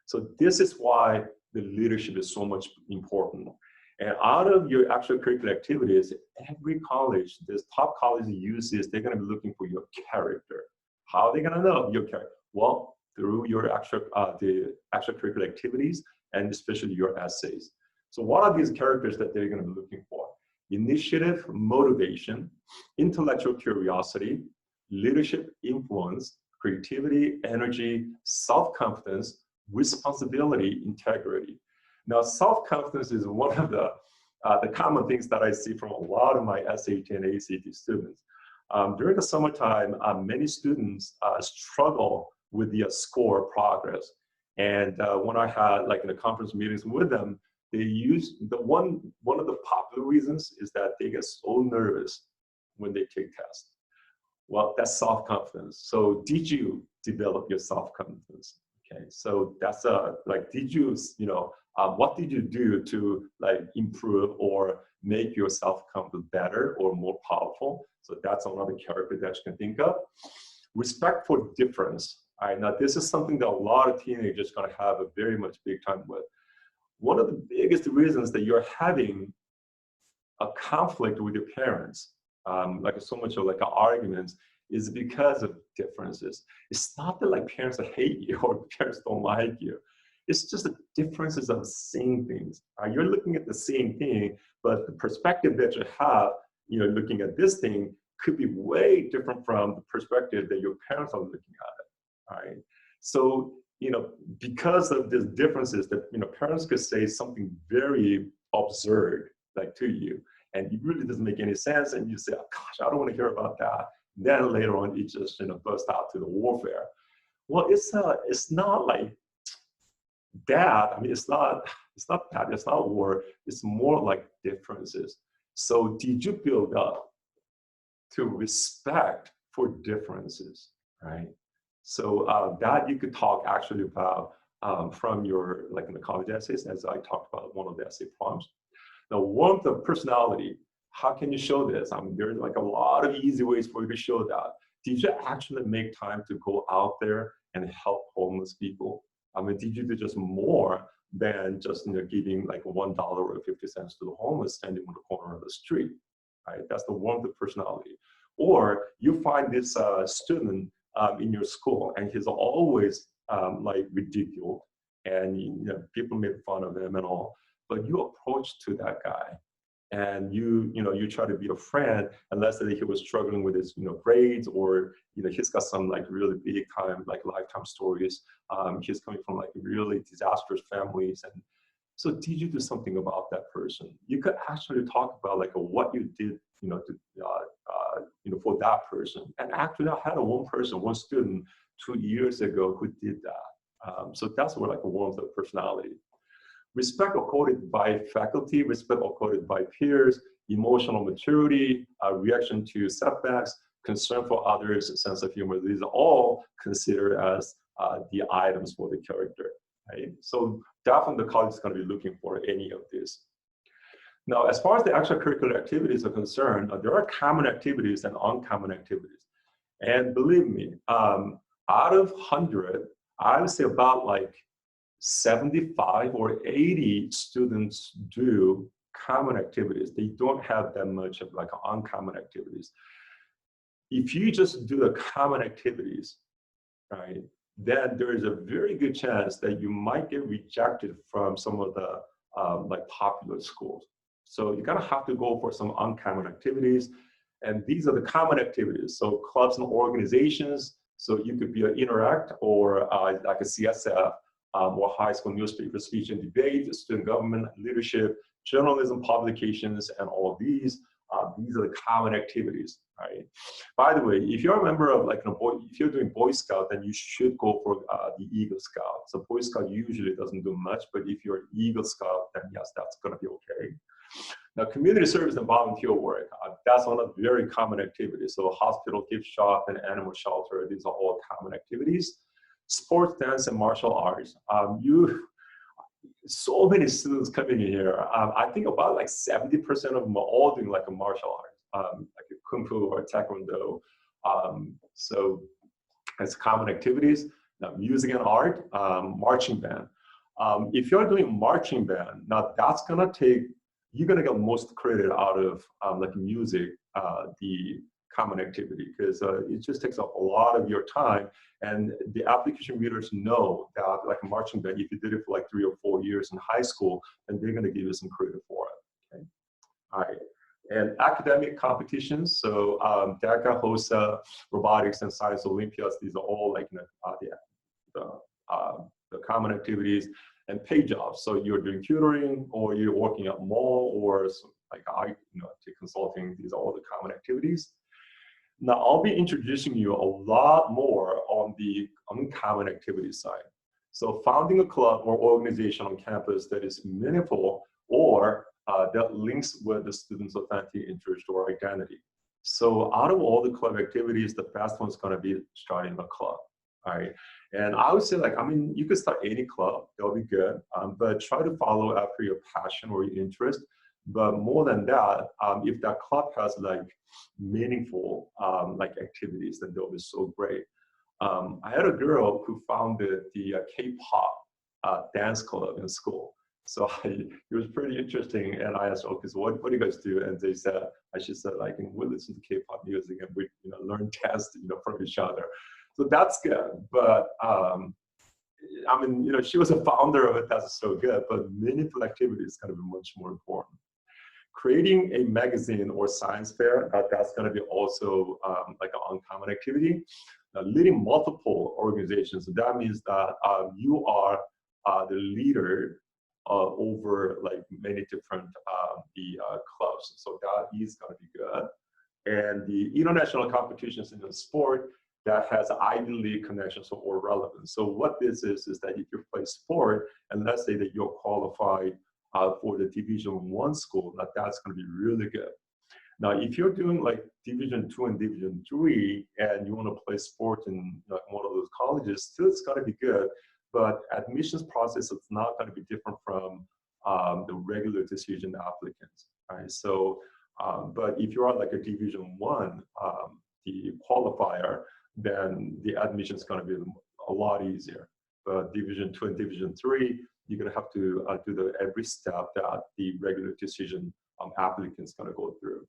So this is why the leadership is so much important. And out of your extracurricular activities, every college, this top college uses, they're going to be looking for your character. How are they going to know your character? Well, through your the extracurricular activities and especially your essays. So what are these characters that they're going to be looking for? Initiative, motivation, intellectual curiosity, leadership, influence, creativity, energy, self-confidence, responsibility, integrity. Now, self-confidence is one of the common things that I see from a lot of my SAT and ACT students. During the summertime, many students struggle with the score progress. And when I had like in the conference meetings with them, they use one of the popular reasons is that they get so nervous when they take tests. Well, that's self-confidence. So did you develop your self-confidence? Okay, so that's like, did you, what did you do to like improve or make your self-confidence better or more powerful? So that's another character that you can think of. Respect for difference. All right, now this is something that a lot of teenagers are gonna have a very much big time with. One of the biggest reasons that you're having a conflict with your parents, like so much of like arguments, is because of differences. It's not that like parents that hate you or parents don't like you. It's just the differences of seeing things. You're looking at the same thing, but the perspective that you have looking at this thing could be way different from the perspective that your parents are looking at it, all right? So, because of these differences that, parents could say something very absurd, like to you, and it really doesn't make any sense, and you say, oh, gosh, I don't want to hear about that. Then later on, it just, burst out to the warfare. Well, it's not like that. I mean, it's not that, it's not war, it's more like differences. So did you build up to respect for differences, right? So that you could talk actually about from your, like in the college essays, as I talked about one of the essay prompts. Now, warmth of personality, how can you show this? I mean, there's like a lot of easy ways for you to show that. Did you actually make time to go out there and help homeless people? I mean, did you do just more than just giving like $1 or 50 cents to the homeless standing on the corner of the street, right? That's the warmth of personality. Or you find this student in your school, and he's always like ridiculed, and people make fun of him and all. But you approach to that guy, and you try to be a friend, unless that he was struggling with his grades, or he's got some like really big time like lifetime stories. He's coming from like really disastrous families, and so did you do something about that person? You could actually talk about like what you did, for that person. And actually, I had one student 2 years ago who did that. So that's where like a warmth of personality. Respect accorded by faculty, respect accorded by peers, emotional maturity, reaction to setbacks, concern for others, sense of humor. These are all considered as the items for the character, right? So definitely the college is going to be looking for any of this. Now, as far as the extracurricular activities are concerned, there are common activities and uncommon activities. And believe me, out of 100, I would say about like 75 or 80 students do common activities. They don't have that much of like uncommon activities. If you just do the common activities, right, then there is a very good chance that you might get rejected from some of the like popular schools. So you're gonna have to go for some uncommon activities. And these are the common activities. So clubs and organizations, so you could be an Interact or like a CSF, or high school newspaper, speech and debate, student government, leadership, journalism, publications, and all these are the common activities, right? By the way, if you're a member of like if you're doing Boy Scout, then you should go for the Eagle Scout. So Boy Scout usually doesn't do much, but if you're an Eagle Scout, then yes, that's gonna be okay. Now, community service and volunteer work, that's one of the very common activities. So hospital, gift shop, and animal shelter, these are all common activities. Sports, dance, and martial arts. So many students coming in here. I think about like 70% of them are all doing like a martial art, like a kung fu or taekwondo. So it's common activities. Now, music and art, marching band. If you're doing marching band, now that's gonna take, you're gonna get most credit out of like music, the common activity, because it just takes up a lot of your time. And the application readers know that like a marching band, if you did it for like 3 or 4 years in high school, then they're gonna give you some credit for it, okay? All right, and academic competitions. So DACA hosts robotics and science Olympiads. These are all like the common activities. And paid jobs. So you're doing tutoring, or you're working at mall, or like take consulting. These are all the common activities. Now I'll be introducing you a lot more on the uncommon activities side. So founding a club or organization on campus that is meaningful, or that links with the student's authentic interest or identity. So out of all the club activities, the best one's going to be starting a club. All right. And I would say, like, I mean, you could start any club, that'll be good, but try to follow after your passion or your interest. But more than that, if that club has like meaningful like activities, then they'll be so great. I had a girl who founded the K-pop dance club in school. So it was pretty interesting. And I asked, okay, so what do you guys do? And they said, she said, like, we listen to K-pop music and we learn dance from each other. So that's good, but I mean, she was a founder of it. That's so good, but meaningful activity is going to be much more important. Creating a magazine or science fair, that's going to be also like an uncommon activity. Leading multiple organizations, so that means that you are the leader over like many different clubs. So that is going to be good. And the international competitions in the sport that has Ivy League connections or relevance. So what this is that if you play sport, and let's say that you're qualified for the Division I school, that's going to be really good. Now, if you're doing like Division II and Division III, and you want to play sport in like one of those colleges, still it's going to be good. But admissions process is not going to be different from the regular decision applicants, right? So, but if you are like a Division I, the qualifier, then the admission is going to be a lot easier. But Division II and Division III, you're going to have to do every step that the regular decision applicant's going to go through.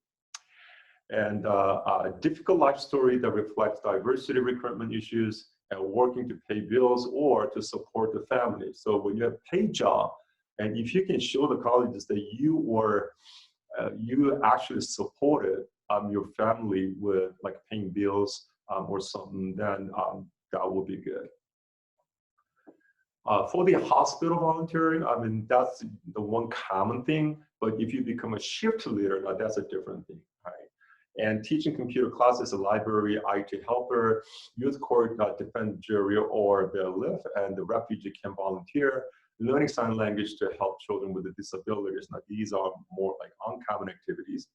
And a difficult life story that reflects diversity recruitment issues and working to pay bills or to support the family. So when you have a paid job, and if you can show the colleges that you actually supported your family with like paying bills or something, then that will be good. For the hospital volunteering, I mean, that's the one common thing, but if you become a shift leader, now that's a different thing, right? And teaching computer classes, a library, IT helper, youth court, defense jury, or the LIF, and the refugee camp volunteer, learning sign language to help children with disabilities. Now, these are more like uncommon activities.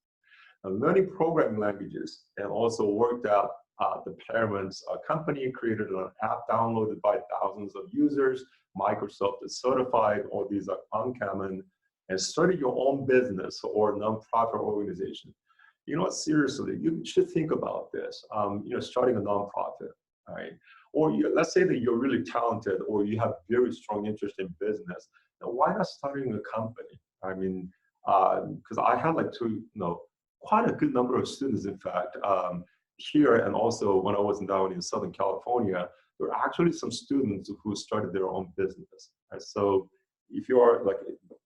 Learning programming languages, and also worked out the parents' company created an app downloaded by thousands of users. Microsoft is certified, all these are uncommon, and started your own business or nonprofit organization. You know what, seriously, you should think about this, you know, starting a nonprofit, right? Or let's say that you're really talented or you have very strong interest in business. Now, why not starting a company? I mean, because I had like quite a good number of students, in fact, here, and also when I was down in Southern California, there were actually some students who started their own business. Right? So if you are like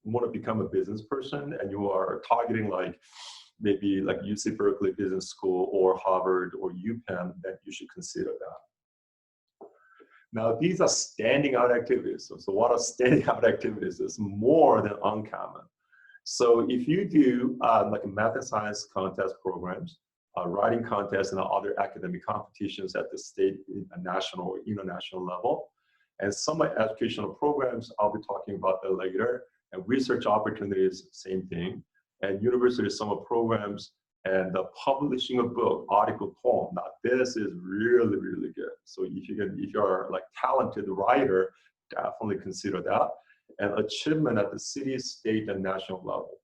want to become a business person and you are targeting like maybe like UC Berkeley Business School or Harvard or UPenn, then you should consider that. Now, these are standing out activities. So what are standing out activities? It's more than uncommon. So if you do like math and science contest programs, writing contests and other academic competitions at the state, national, or international level, and some educational programs, I'll be talking about that later, and research opportunities, same thing, and university summer programs, and publishing a book, article, poem. Now this is really, really good. So if you're like talented writer, definitely consider that. And achievement at the city, state, and national level.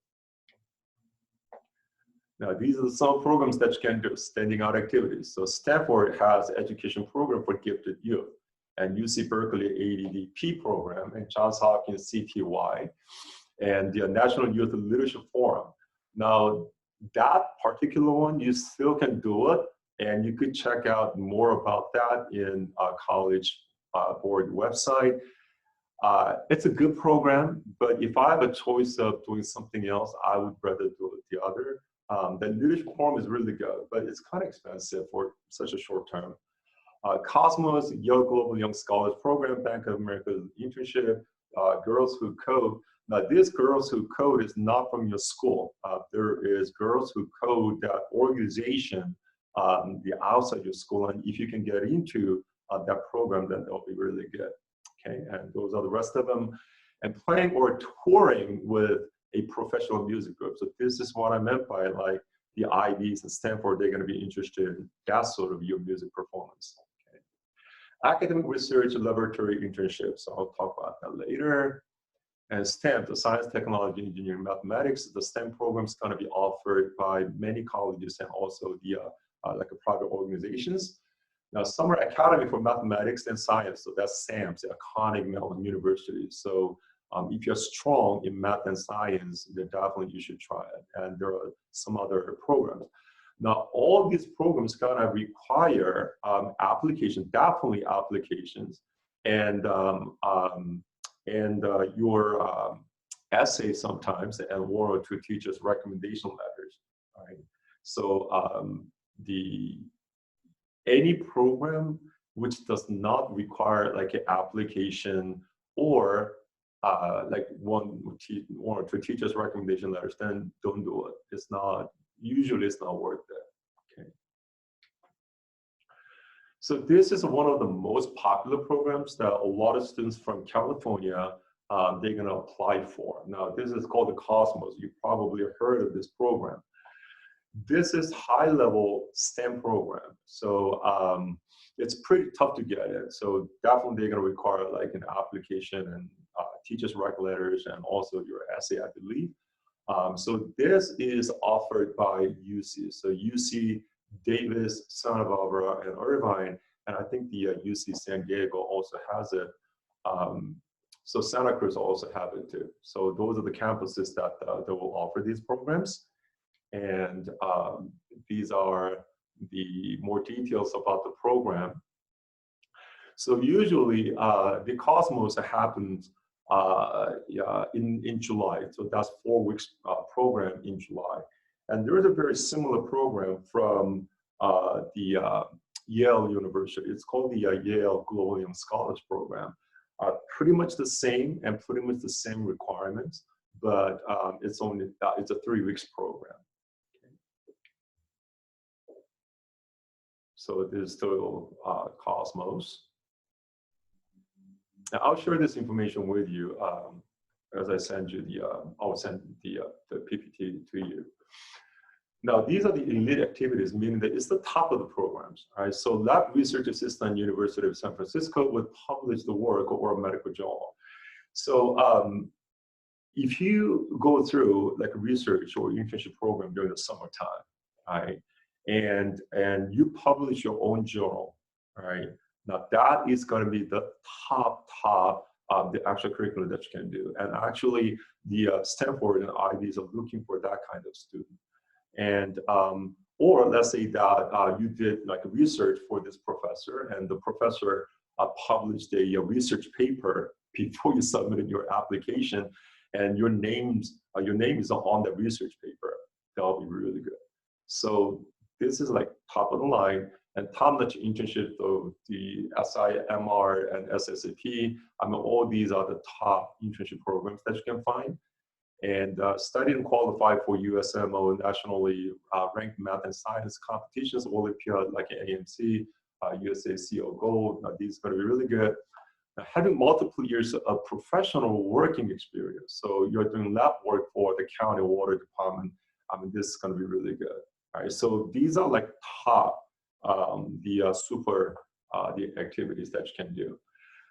Now, these are some programs that you can do, standing out activities. So Stanford has education program for gifted youth, and UC Berkeley ADDP program, and Johns Hopkins CTY, and the National Youth Leadership Forum. Now, that particular one, you still can do it, and you could check out more about that in College Board website. It's a good program, but if I have a choice of doing something else, I would rather do the other. The leadership forum is really good, but it's kind of expensive for such a short term. Cosmos, Yale Global Young Scholars Program, Bank of America internship, Girls Who Code. Now, these Girls Who Code is not from your school. There is Girls Who Code, that organization, the outside your school, and if you can get into that program, then that'll be really good. Okay, and those are the rest of them. And playing or touring with a professional music group. So this is what I meant by like the IBs and Stanford, they're going to be interested in that sort of your music performance. Okay. Academic research, laboratory internships. So I'll talk about that later. And STEM, the science, technology, engineering, mathematics. The STEM program is going to be offered by many colleges and also the like private organizations. Now, Summer Academy for Mathematics and Science, so that's SAMS, the Carnegie Mellon University. So if you're strong in math and science, then definitely you should try it. And there are some other programs. Now, all these programs gonna require applications, definitely applications, and your essays sometimes, and one or two teachers' recommendation letters. Right. So any program which does not require like an application or like one or two teachers' recommendation letters, then don't do it. It's not, usually it's not worth it. Okay. So this is one of the most popular programs that a lot of students from California, they're gonna apply for. Now, this is called the Cosmos. You probably heard of this program. This is high-level STEM program. So it's pretty tough to get in. So definitely they're gonna require like an application and teachers' rec letters and also your essay, I believe. So this is offered by UC. So UC Davis, Santa Barbara, and Irvine, and I think the UC San Diego also has it. So Santa Cruz also have it too. So those are the campuses that will offer these programs. And these are the more details about the program. So usually the Cosmos happens in July. So that's 4 weeks program in July. And there is a very similar program from the Yale University. It's called the Yale Global Young Scholars Program. Pretty much the same and pretty much the same requirements, but it's a 3 weeks program. So this is still Cosmos. Now, I'll share this information with you as I send you I'll send the PPT to you. Now, these are the elite activities, meaning that it's the top of the programs, right? So lab research assistant, University of San Francisco would publish the work or a medical journal. So if you go through like a research or internship program during the summertime, right? And you publish your own journal, right? Now that is going to be the top of the actual curriculum that you can do. And actually the Stanford and Ivies are looking for that kind of student. And, or let's say that you did like a research for this professor and the professor published a research paper before you submitted your application and your name is on the research paper. That'll be really good. So this is like top of the line and top-notch internship of the SIMR and SSAP. I mean, all these are the top internship programs that you can find. And study and qualify for USMO nationally ranked math and science competitions, Olympiad like AMC, USACO Gold. Now, these are going to be really good. Now, having multiple years of professional working experience. So you're doing lab work for the county water department. I mean, this is going to be really good. All right, so these are like top, the activities that you can do.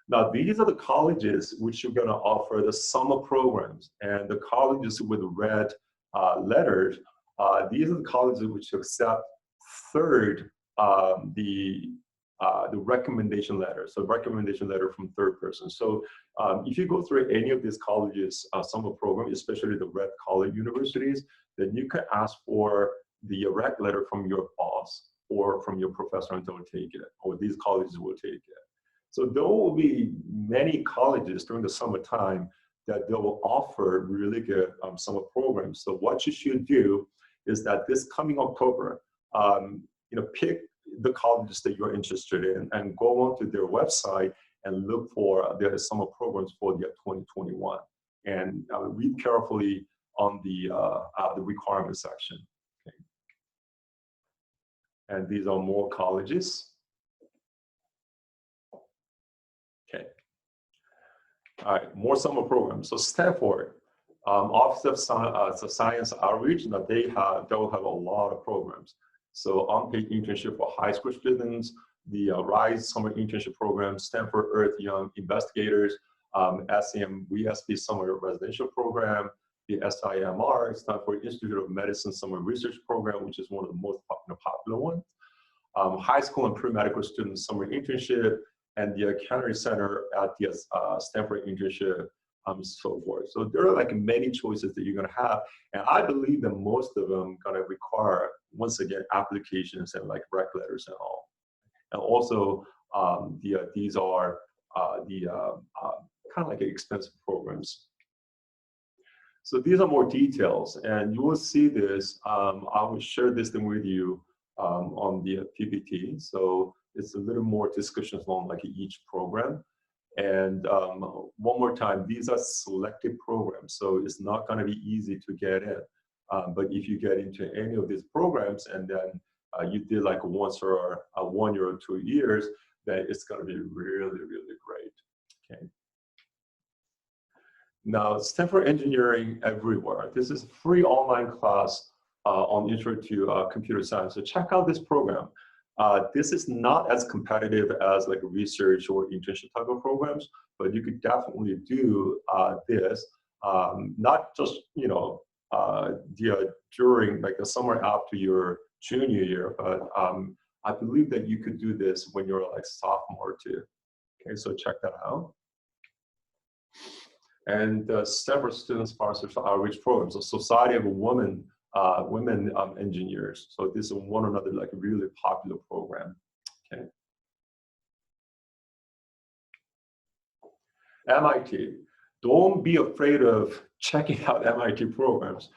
Now, these are the colleges which you're going to offer the summer programs, and the colleges with red letters, these are the colleges which accept third, the recommendation letter. So recommendation letter from third person. So if you go through any of these colleges summer program, especially the red collar universities, then you can ask for the rec letter from your boss or from your professor and they'll take it, or these colleges will take it. So there will be many colleges during the summertime that they will offer really good summer programs. So what you should do is that this coming October, pick the colleges that you're interested in and go onto their website and look for their summer programs for the 2021. And read carefully on the requirement section. Okay. And these are more colleges. Okay. All right, more summer programs. So Stanford, Office of Science Outreach, now they will have a lot of programs. So unpaid internship for high school students, the RISE summer internship program, Stanford Earth Young Investigators, SEM-WSP summer residential program, the SIMR, Stanford Institute of Medicine summer research program, which is one of the most popular ones. High school and pre-medical students summer internship, and the Kennedy Center at the Stanford internship, so forth. So there are like many choices that you're gonna have, and I believe that most of them gonna require, once again, applications and like rec letters and all. And also, these are kind of like expensive programs. So these are more details, and you will see this. I will share this thing with you on the PPT. So it's a little more discussions on like each program. And one more time, these are selected programs, so it's not going to be easy to get in. But if you get into any of these programs and then you did like once or 1 year or 2 years, then it's going to be really, really great. Okay. Now, Stanford Engineering Everywhere. This is a free online class on Intro to Computer Science. So check out this program. This is not as competitive as like research or internship type of programs, but you could definitely do this, not just, you know, during like the summer after your junior year, but I believe that you could do this when you're like sophomore too. Okay, so check that out. And Stanford Student Sponsored Outreach Program, so Society of Women Engineers. So this is one another like a really popular program. Okay. MIT. Don't be afraid of checking out MIT programs.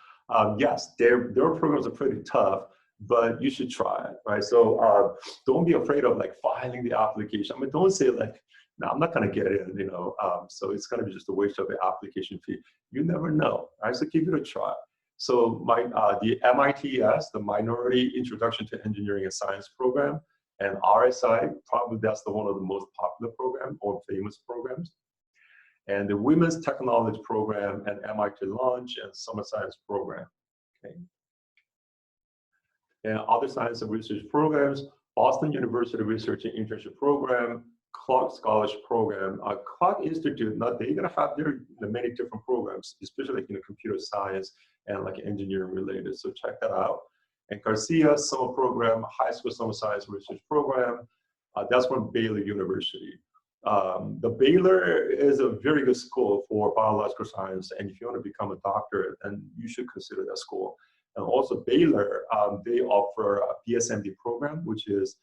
Yes, their programs are pretty tough, but you should try it, right? So don't be afraid of like filing the application. I mean, don't say like, no, I'm not gonna get in, you know, so it's gonna be just a waste of the application fee. You never know, right? So give it a try. So the MITS, the Minority Introduction to Engineering and Science program, and RSI, probably that's one of the most popular program or famous programs. And the Women's Technology program and MIT Launch and Summer Science program. Okay. And other science and research programs, Boston University Research and Internship Program, Clark Scholarship Program, Clark Institute. Now they're gonna have their many different programs, especially like in the computer science and like engineering related. So check that out. And Garcia Summer Program, High School Summer Science Research Program. That's from Baylor University. The Baylor is a very good school for biological science, and if you want to become a doctor, then you should consider that school. And also Baylor, they offer a BSMD program, which is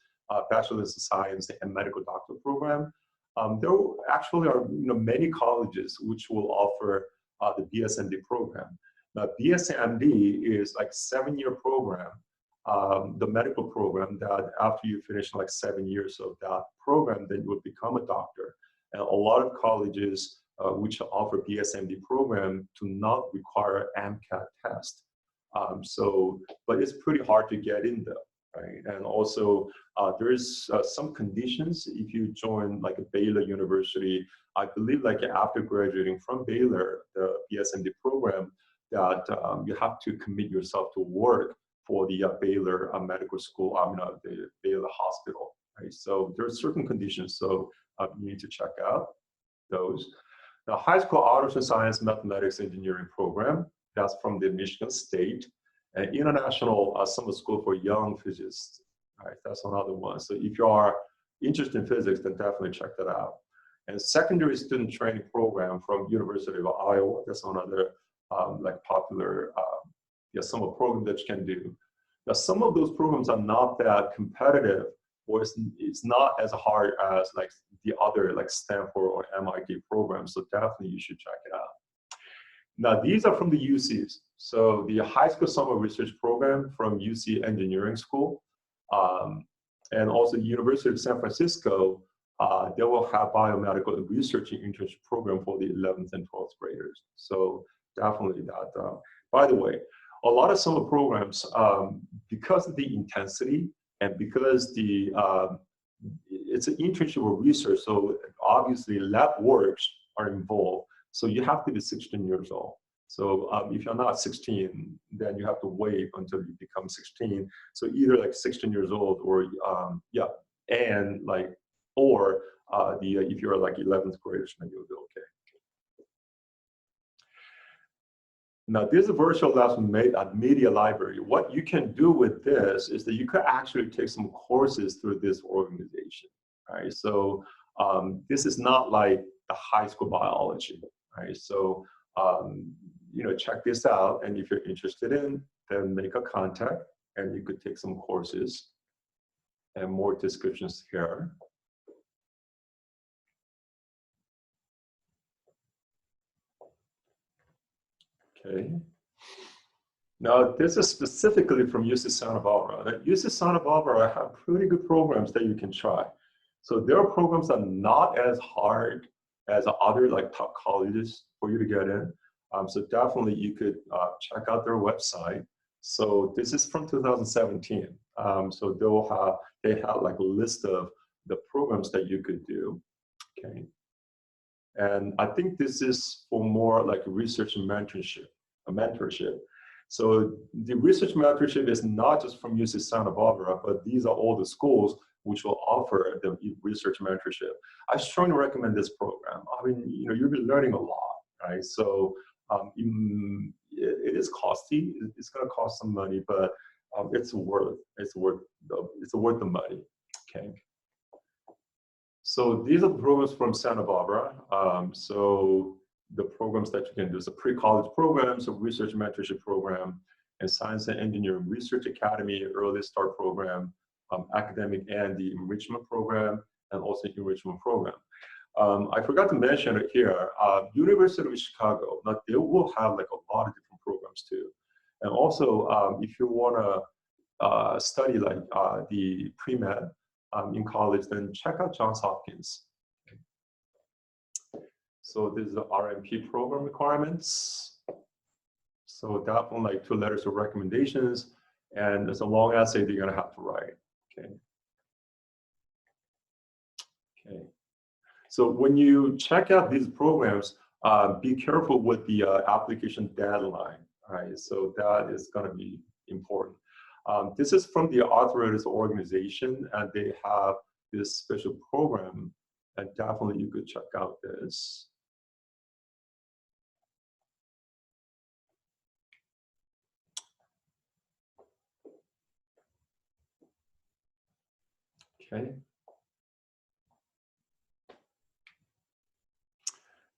Bachelor's of Science and Medical Doctor program. There actually are many colleges which will offer the BSMD program. Now, BSMD is like 7-year program, the medical program that after you finish like 7 years of that program, then you would become a doctor. And a lot of colleges which offer BSMD program do not require MCAT test. But it's pretty hard to get in though, right? And also there's some conditions if you join like a Baylor University. I believe like after graduating from Baylor, the BSMD program, that you have to commit yourself to work for the Baylor Medical School, the Baylor Hospital, right? So there are certain conditions, so you need to check out those. The High School Honors in Science, Mathematics, Engineering program, that's from the Michigan State. And International Summer School for Young Physicists, right? That's another one. So if you are interested in physics, then definitely check that out. And Secondary Student Training Program from University of Iowa, that's another like popular summer program that you can do. Now, some of those programs are not that competitive, or it's not as hard as like the other like Stanford or MIT programs. So definitely you should check it out. Now, these are from the UCs. So the High School Summer Research Program from UC Engineering School, and also University of San Francisco, they will have biomedical research and internship program for the 11th and 12th graders. So definitely that. By the way, a lot of summer programs, because of the intensity and because it's an internship or research, so obviously lab works are involved. So you have to be 16 years old. So if you're not 16, then you have to wait until you become 16. So either like 16 years old or if you're like 11th graders, then you'll be okay. Now, this is a virtual labs made at Media Library. What you can do with this is that you could actually take some courses through this organization, right? So this is not like the high school biology, right? So, check this out. And if you're interested in, then make a contact and you could take some courses and more descriptions here. Okay. Now, this is specifically from UC Santa Barbara. At UC Santa Barbara have pretty good programs that you can try. So there are programs that are not as hard as other like top colleges for you to get in. So definitely you could check out their website. So this is from 2017. So they have like a list of the programs that you could do. Okay. And I think this is for more like research and mentorship. So the research mentorship is not just from UC Santa Barbara, but these are all the schools which will offer the research mentorship. I strongly recommend this program. I mean, you know, you'll be learning a lot, right? So it is costly. It's going to cost some money, but it's worth the money. Okay. So these are the programs from Santa Barbara. So the programs that you can do is a pre-college programs, a research mentorship program, and Science and Engineering Research Academy, Early Start program, academic and the enrichment program, and also enrichment program. I forgot to mention it here, University of Chicago, now they will have like a lot of different programs too. And also, if you wanna study like the pre-med in college, then check out Johns Hopkins. So this is the RMP program requirements. So that one, like 2 letters of recommendations, and there's a long essay that you're gonna have to write, okay? Okay. So when you check out these programs, be careful with the application deadline, all right? So that is gonna be important. This is from the Arthritis Organization, and they have this special program, and definitely you could check out this. Okay.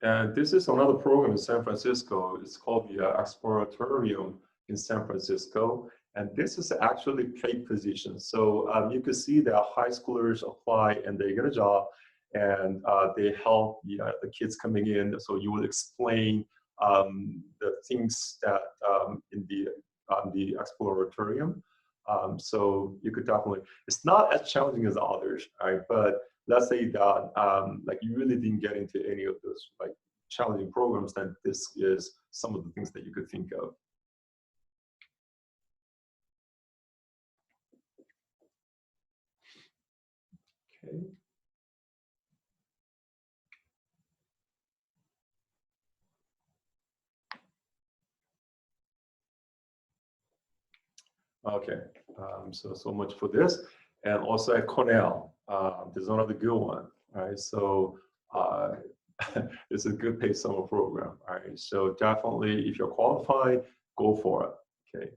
And this is another program in San Francisco. It's called the Exploratorium in San Francisco. And this is actually paid position. So you can see that high schoolers apply and they get a job, and they help the kids coming in. So you will explain the things that in the Exploratorium. So you could definitely, it's not as challenging as others, right? But let's say that like you really didn't get into any of those like challenging programs, then this is some of the things that you could think of. Okay. Okay, so much for this. And also at Cornell, there's another good one, right? So it's a good paid summer program, right? So definitely, if you're qualified, go for it, okay?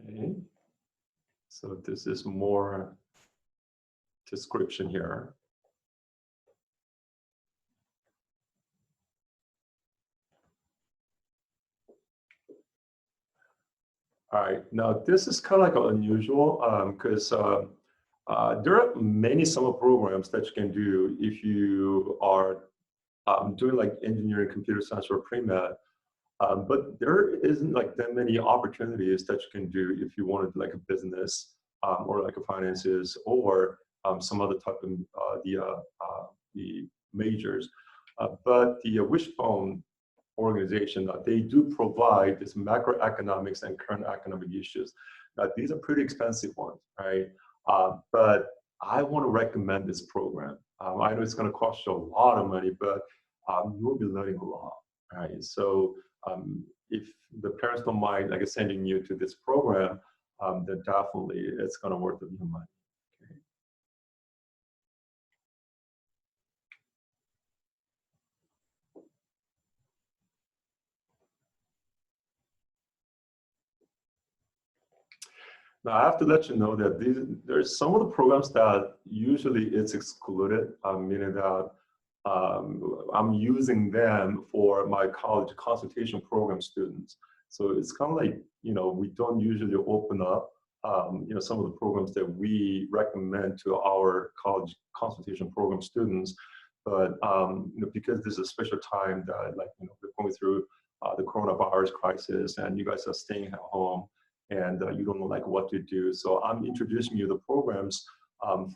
Okay, so this is more description here. All right, now this is kind of like unusual because there are many summer programs that you can do if you are doing like engineering, computer science, or pre-med. But there isn't like that many opportunities that you can do if you wanted like a business or like a finances or some other type of the majors. But the Wishbone organization, they do provide this macroeconomics and current economic issues. Now, these are pretty expensive ones, right? But I want to recommend this program. I know it's going to cost you a lot of money, but you will be learning a lot, right? So if the parents don't mind, like sending you to this program, then definitely it's going to worth your money. Okay. Now I have to let you know that there's some of the programs that usually it's excluded, meaning that I'm using them for my college consultation program students. So it's kind of like, you know, we don't usually open up some of the programs that we recommend to our college consultation program students. But because this is a special time that we're going through the coronavirus crisis, and you guys are staying at home, and you don't know what to do. So I'm introducing you the programs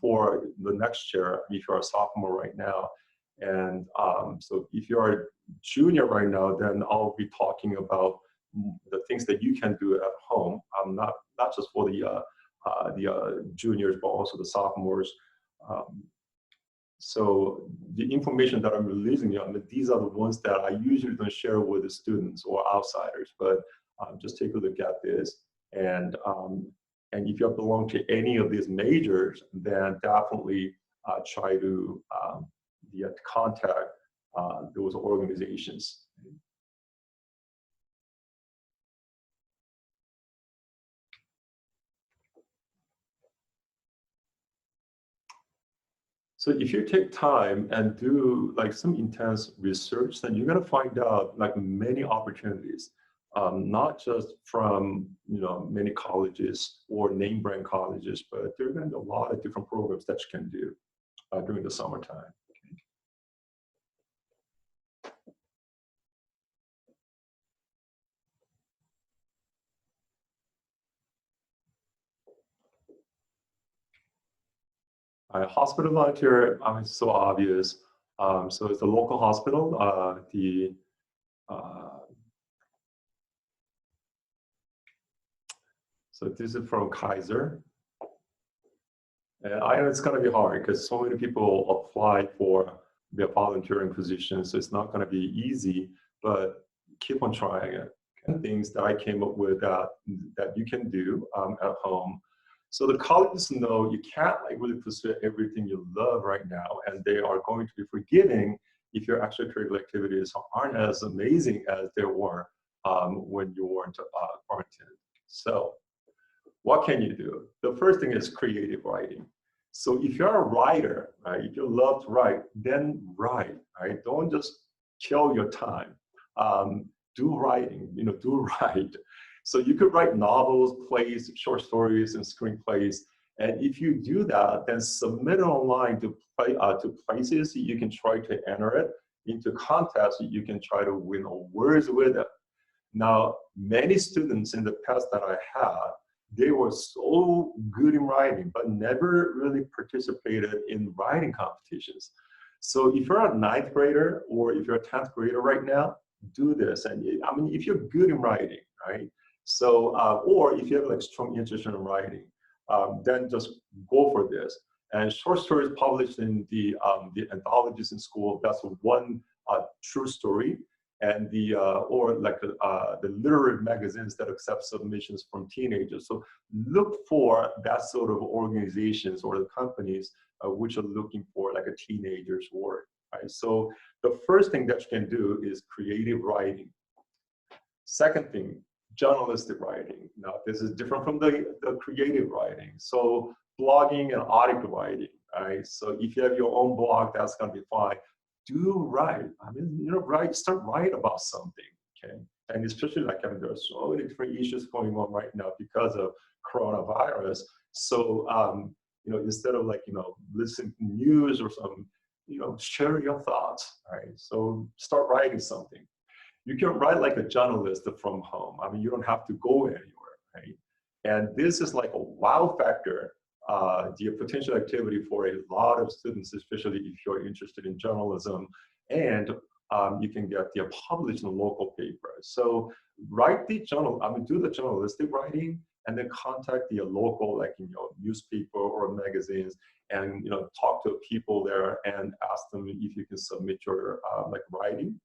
for the next year if you're a sophomore right now. And so if you're a junior right now, then I'll be talking about the things that you can do at home. Not just for the juniors, but also the sophomores. So the information that I'm releasing, these are the ones that I usually don't share with the students or outsiders. But just take a look at this, and if you belong to any of these majors, then definitely try to contact those organizations. So if you take time and do some intense research, then you're going to find out many opportunities, not just from many colleges or name brand colleges, but there are going to be a lot of different programs that you can do during the summertime. Hospital volunteer, it's so obvious. So it's a local hospital. So this is from Kaiser. And I know it's going to be hard because so many people apply for their volunteering positions. So it's not going to be easy, but keep on trying it. And things that I came up with that you can do at home. So the colleges know you can't really pursue everything you love right now, and they are going to be forgiving if your extracurricular activities aren't as amazing as they were when you weren't quarantined. So what can you do? The first thing is creative writing. So if you're a writer, right, if you love to write, then write, right? Don't just kill your time. Do writing, do write. So you could write novels, plays, short stories, and screenplays. And if you do that, then submit it online to places you can try to enter it, into contests you can try to win awards with it. Now, many students in the past that I had, they were so good in writing, but never really participated in writing competitions. So if you're a 9th grader or if you're a 10th grader right now, do this. And if you're good in writing, right? So, or if you have strong interest in writing, then just go for this. And short stories published in the anthologies in school, that's one true story. And the literary magazines that accept submissions from teenagers. So look for that sort of organizations or the companies which are looking for a teenager's work. Right? So the first thing that you can do is creative writing. Second thing, journalistic writing. Now this is different from the creative writing. So blogging and article writing. Right? So if you have your own blog, that's going to be fine. Do write. Start writing about something, okay? And especially there are so many different issues going on right now because of coronavirus. So instead of listening to news or something, share your thoughts, right? So start writing something. You can write like a journalist from home. You don't have to go anywhere, right? And this is like a wow factor. The potential activity for a lot of students, especially if you're interested in journalism, and you can get published in a local paper. So write the do the journalistic writing, and then contact the local newspaper or magazines, and talk to people there and ask them if you can submit your writing,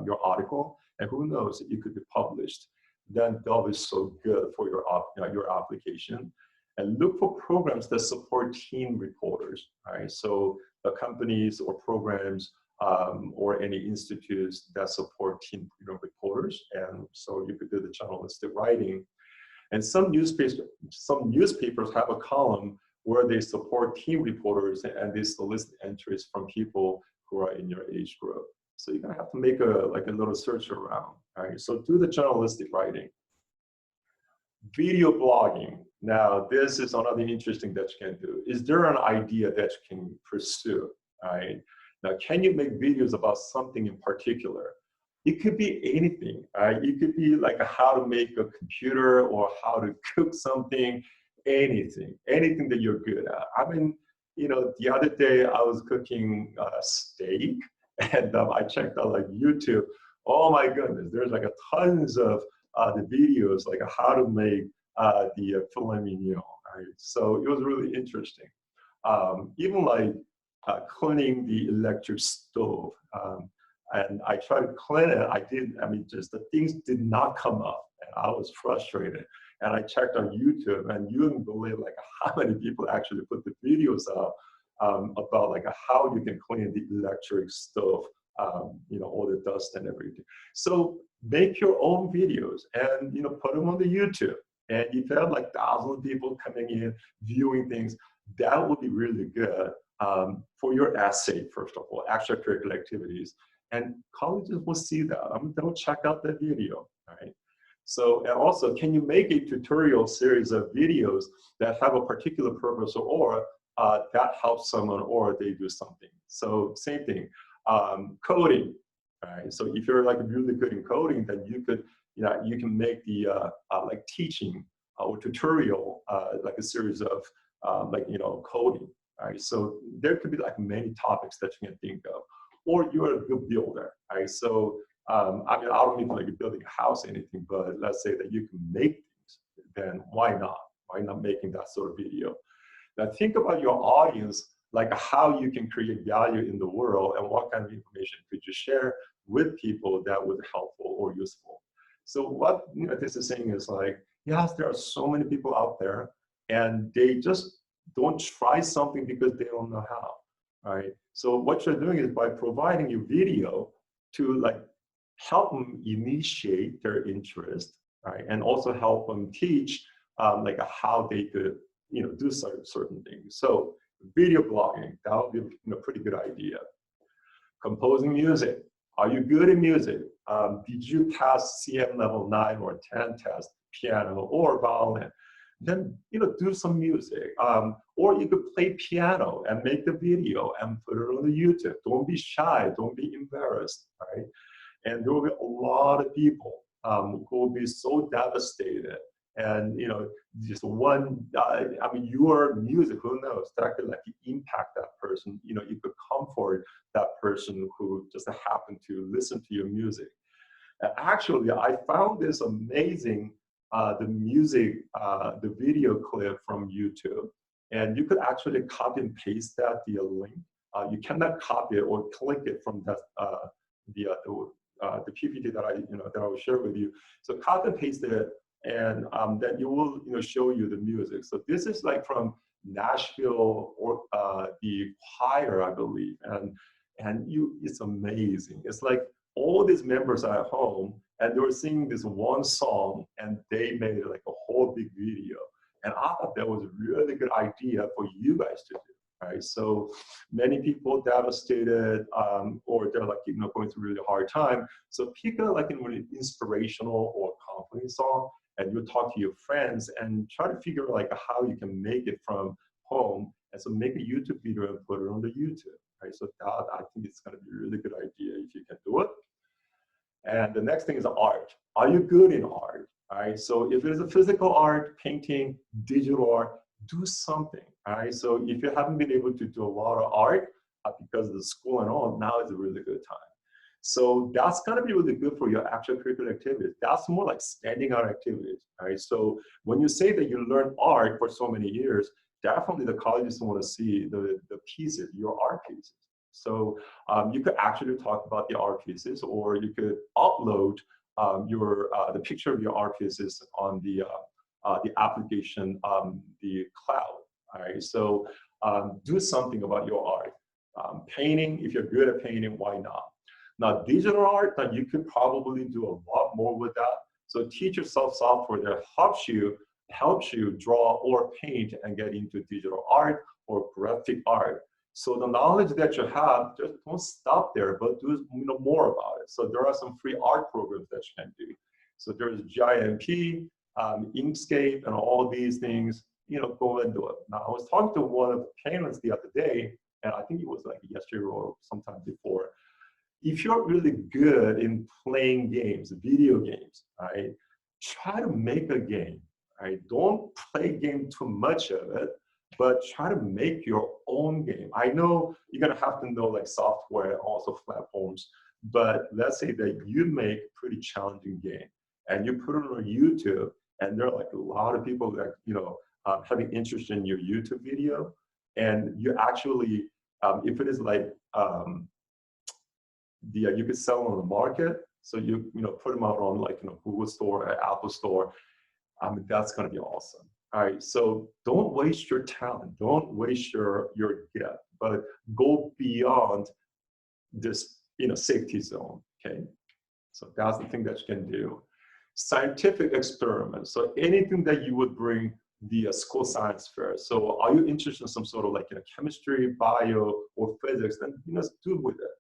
your article, and who knows, it could be published. Then that is so good for your application. And look for programs that support teen reporters, right? So the companies or programs or any institutes that support teen reporters. And so you could do the journalistic writing. And some newspapers have a column where they support teen reporters, and they solicit entries from people who are in your age group. So you're gonna have to make a little search around, right? So do the journalistic writing. Video blogging. Now, this is another interesting that you can do. Is there an idea that you can pursue, right? Now, can you make videos about something in particular? It could be anything, right? It could be like how to make a computer or how to cook something, anything that you're good at. I mean, you know, the other day I was cooking steak and I checked out like YouTube. Oh my goodness, there's like a tons of the videos like how to make the filet mignon. Right? So it was really interesting. Even like cleaning the electric stove. And I tried to clean it. I mean, just the things did not come up, and I was frustrated. And I checked on YouTube, and you wouldn't believe like how many people actually put the videos up about like how you can clean the electric stove, you know, all the dust and everything. So make your own videos and, you know, put them on the YouTube. And if you have like thousands of people coming in, viewing things, that would be really good for your essay, first of all, extracurricular activities. And colleges will see that. They'll check out the video, right? So, and also, can you make a tutorial series of videos that have a particular purpose or that helps someone or they do something? So, same thing, coding, right? So, if you're like really good in coding, then you could, you know, you can make the like teaching or tutorial like a series of like, you know, coding, right? So, there could be like many topics that you can think of. Or you're a good builder, right? So, I mean, I don't mean like building a house or anything, but let's say that you can make things, then why not? Why not making that sort of video? Now think about your audience, like how you can create value in the world and what kind of information could you share with people that would be helpful or useful. So what, you know, this is saying is like, yes, there are so many people out there and they just don't try something because they don't know how. Right. So what you're doing is by providing you video to like help them initiate their interest, right, and also help them teach like how they could, you know, do certain things. So video blogging, that would be, you know, pretty good idea. Composing music. Are you good in music? Did you pass CM level 9 or 10 test, piano or violin? Then, you know, do some music. Or you could play piano and make the video and put it on the YouTube. Don't be shy, don't be embarrassed, right? And there will be a lot of people who will be so devastated. And, you know, just one, I mean, your music, who knows, that could like impact that person. You know, you could comfort that person who just happened to listen to your music. Actually, I found this amazing, the music, the video clip from YouTube. And you could actually copy and paste that via link. You cannot copy it or click it from that, the PPT that that I will share with you. So copy and paste it, and then you will, you know, show you the music. So this is like from Nashville or the choir, I believe, and it's amazing. It's like all these members are at home and they were singing this one song and they made like a whole big video. And I thought that was a really good idea for you guys to do, right? So many people devastated or they're like, you know, going through a really hard time. So pick a like a really inspirational or comforting song and you talk to your friends and try to figure out like how you can make it from home. And so make a YouTube video and put it on the YouTube. Right, so that I think it's going to be a really good idea if you can do it. And the next thing is art. Are you good in art? Right. So if it is a physical art, painting, digital art, do something. Right. So if you haven't been able to do a lot of art because of the school and all, now is a really good time. So that's going to be really good for your extracurricular activities. That's more like standing out activities. Right. So when you say that you learned art for so many years, definitely the colleges want to see the pieces, your art pieces. So you could actually talk about the art pieces, or you could upload the picture of your art pieces on the application, the cloud. All right. So do something about your art. Painting, if you're good at painting, why not? Now, digital art, then you could probably do a lot more with that. So teach yourself software that helps you draw or paint and get into digital art or graphic art. So the knowledge that you have, just don't stop there, but do more about it. So there are some free art programs that you can do. So there's GIMP, Inkscape and all these things, go and do it. Now, I was talking to one of the parents the other day, and I think it was like yesterday or sometime before. If you're really good in playing games, video games, right, try to make a game, right? Don't play game too much of it, but try to make your own game. I know you're gonna have to know like software, also platforms, but let's say that you make a pretty challenging game and you put it on YouTube, and there are like a lot of people that, having interest in your YouTube video, and you actually, if it is like, you could sell on the market, so you put them out on like Google Store or Apple Store. I mean, that's going to be awesome. All right, so don't waste your talent, don't waste your gift, but go beyond this safety zone. Okay, so that's the thing that you can do. Scientific experiments. So anything that you would bring the school science fair. So are you interested in some sort of like chemistry, bio, or physics? Then do with it.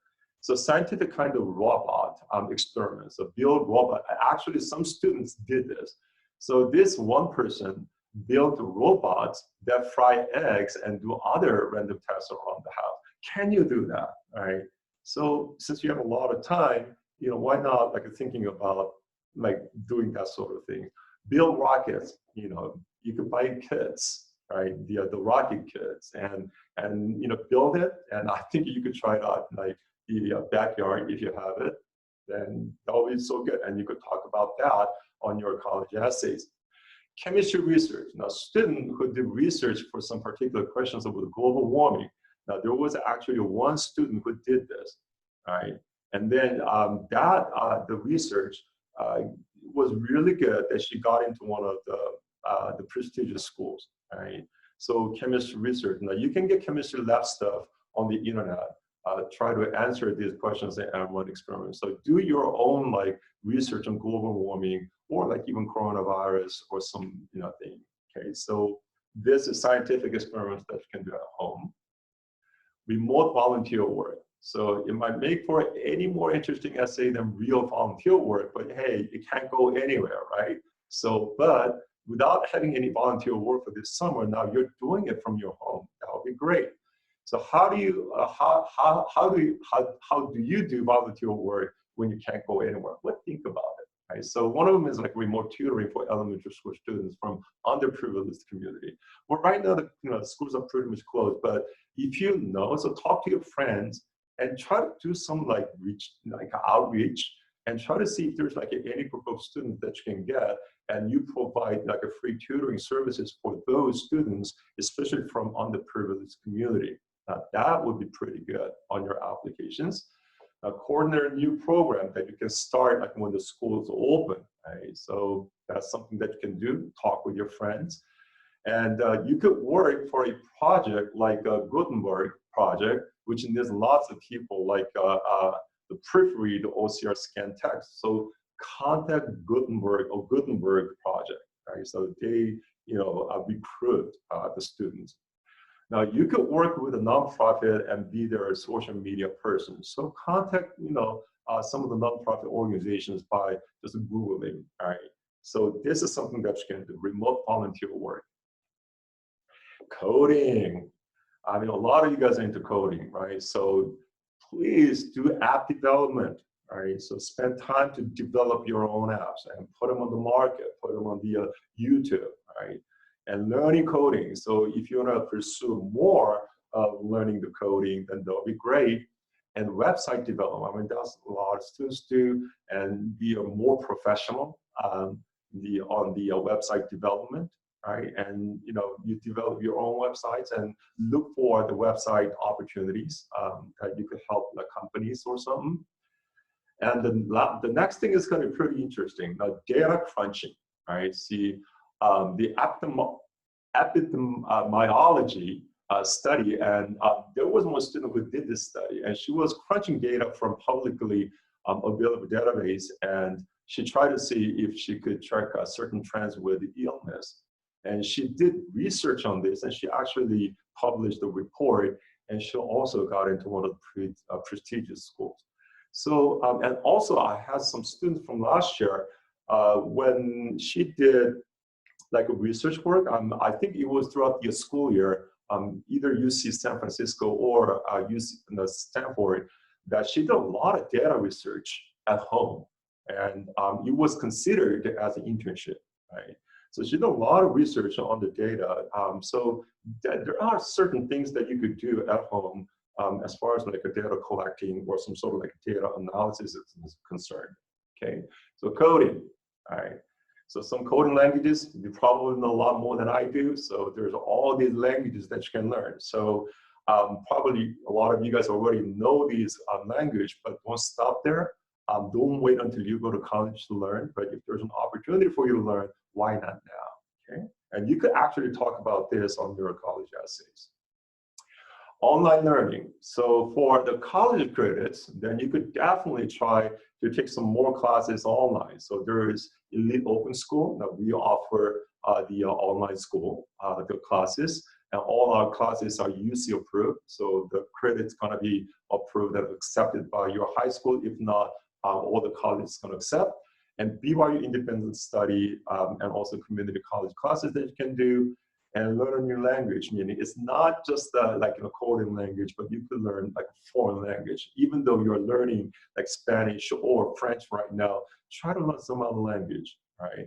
So scientific kind of robot experiments, so build robot. Actually, some students did this. So this one person built robots that fry eggs and do other random tests around the house. Can you do that? All right. So since you have a lot of time, why not like thinking about like doing that sort of thing? Build rockets. You could buy kits, right? The rocket kits, and build it. And I think you could try it out like the backyard if you have it. Then that will be so good, and you could talk about that on your college essays. Chemistry research. Now, student who did research for some particular questions about global warming. Now, there was actually one student who did this, right? And then the research was really good that she got into one of the prestigious schools, right? So chemistry research. Now, you can get chemistry lab stuff on the internet. Try to answer these questions and run experiments. So do your own like research on global warming or like even coronavirus or some thing. Okay, so this is scientific experiments that you can do at home. Remote volunteer work. So it might make for any more interesting essay than real volunteer work, but hey, it can't go anywhere, right? So, but without having any volunteer work for this summer, now you're doing it from your home. That would be great. So how do you how do you do volunteer work when you can't go anywhere? Let's think about it. Right? So one of them is like remote tutoring for elementary school students from underprivileged community. Well, right now the schools are pretty much closed, but if so talk to your friends and try to do some like outreach and try to see if there's like any group of students that you can get, and you provide like a free tutoring services for those students, especially from underprivileged community. That would be pretty good on your applications. Coordinate a new program that you can start like when the school is open, right? So that's something that you can do, talk with your friends. And you could work for a project like a Gutenberg project, which needs lots of people like the proofread OCR scan text. So contact Gutenberg or Gutenberg project, right? So they recruit the students. Now you could work with a nonprofit and be their social media person. So contact some of the nonprofit organizations by just Googling, all right? So this is something that you can do, remote volunteer work. Coding. I mean, a lot of you guys are into coding, right? So please do app development, right? So spend time to develop your own apps and put them on the market, put them on the YouTube, right? And learning coding. So if you want to pursue more of learning the coding, then that'll be great. And website development, I mean, that's a lot of students do, and be more professional on the website development, right? And you develop your own websites and look for the website opportunities that you could help the companies or something. And the next thing is going to be pretty interesting. Now, data crunching, right? See, the epidemiology study, and there was one student who did this study, and she was crunching data from publicly available database, and she tried to see if she could track certain trends with the illness. And she did research on this, and she actually published a report, and she also got into one of the prestigious schools. So, and also I had some students from last year when she did like a research work, I think it was throughout the school year, either UC San Francisco or UC Stanford, that she did a lot of data research at home. And it was considered as an internship, right? So she did a lot of research on the data. So there are certain things that you could do at home as far as like a data collecting or some sort of like data analysis is concerned, okay? So coding, all right? So some coding languages, you probably know a lot more than I do. So there's all these languages that you can learn. So probably a lot of you guys already know these language, but don't stop there. Don't wait until you go to college to learn. But if there's an opportunity for you to learn, why not now, okay? And you could actually talk about this on your college essays. Online learning. So for the college credits, then you could definitely try to take some more classes online. So there is Elite Open School that we offer the online school, the classes, and all our classes are UC approved. So the credit's gonna be approved and accepted by your high school. If not, all the colleges gonna accept. And BYU Independent Study and also community college classes that you can do. And learn a new language, meaning it's not just like a coding language, but you could learn like a foreign language. Even though you're learning like Spanish or French right now, try to learn some other language, right?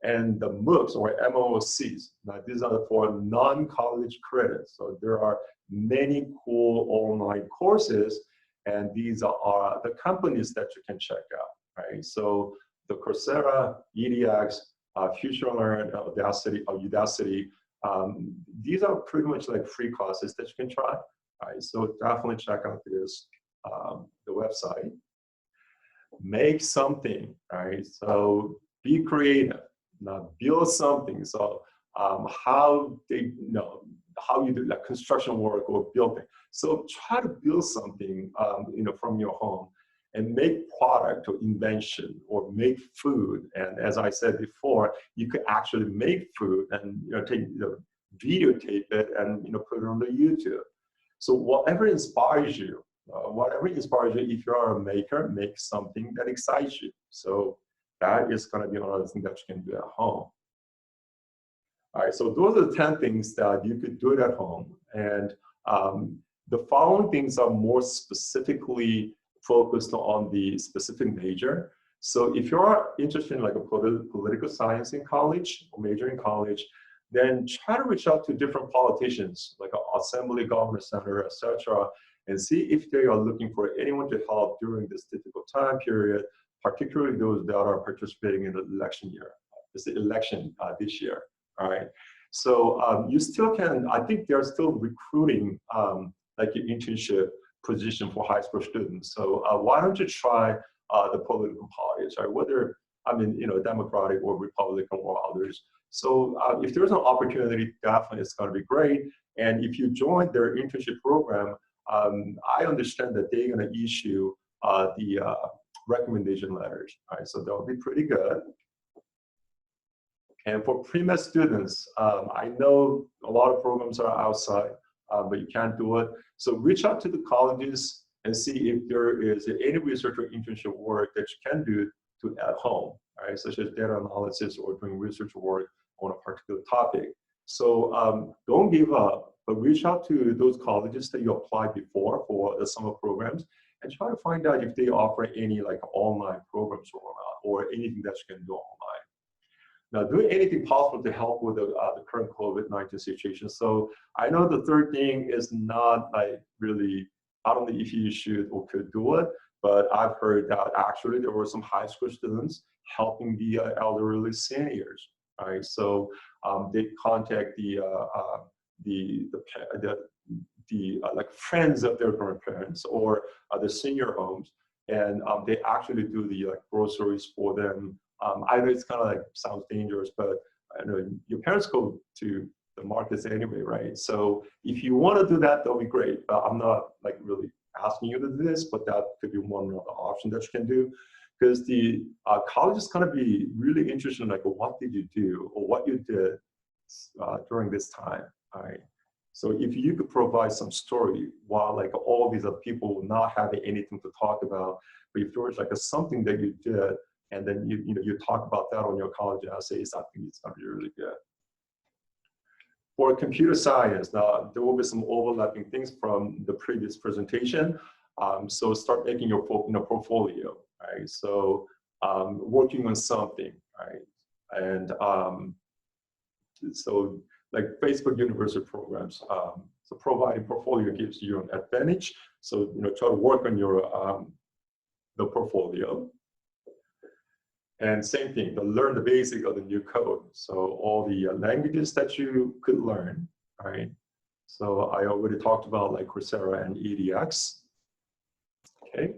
And the MOOCs or MOOCs, now these are for non-college credits. So there are many cool online courses, and these are the companies that you can check out, right? So the Coursera, edX, FutureLearn, Udacity, these are pretty much like free classes that you can try. Right? So definitely check out this, the website. Make something, right? So be creative, now build something. So how how you do like construction work or building. So try to build something, from your home and make product or invention or make food. And as I said before, you could actually make food and videotape it and put it on the YouTube. So whatever inspires you, if you are a maker, make something that excites you. So that is going to be another thing that you can do at home. All right, so those are the 10 things that you could do it at home. And the following things are more specifically focused on the specific major. So if you're interested in like a political science in college or major in college, then try to reach out to different politicians like an assembly, governor, senator, etc., and see if they are looking for anyone to help during this difficult time period, particularly those that are participating in the election year. It's the election this year, all right? So you still can, I think they're still recruiting like an internship position for high school students. So why don't you try the political parties, right? Whether, Democratic or Republican or others. So if there's an opportunity, definitely it's gonna be great. And if you join their internship program, I understand that they're gonna issue the recommendation letters, right? So that'll be pretty good. And for pre-med students, I know a lot of programs are outside, but you can't do it. So reach out to the colleges and see if there is any research or internship work that you can do at home, right? Such as data analysis or doing research work on a particular topic. So don't give up, but reach out to those colleges that you applied before for the summer programs and try to find out if they offer any like online programs or anything that you can do online. Now, do anything possible to help with the current COVID-19 situation. So I know the third thing is not like really, I don't know if you should or could do it, but I've heard that actually there were some high school students helping the elderly seniors, right? So they contact the like friends of their grandparents or the senior homes, and they actually do the like groceries for them. I know it's kind of like sounds dangerous, but I know your parents go to the markets anyway, right? So if you want to do that, that'll be great. But I'm not like really asking you to do this, but that could be one other option that you can do, because the college is going to be really interested in like what did you do or what you did during this time, all right? So if you could provide some story while like all these other people not having anything to talk about, but if there was like something that you did and then you talk about that on your college essays. I think it's going to be really good. For computer science, now there will be some overlapping things from the previous presentation. So start making your portfolio, right? So working on something, right? And so like Facebook University programs, so providing portfolio gives you an advantage. So try to work on your the portfolio. And same thing, to learn the basic of the new code. So all the languages that you could learn, right? So I already talked about like Coursera and EDX. Okay.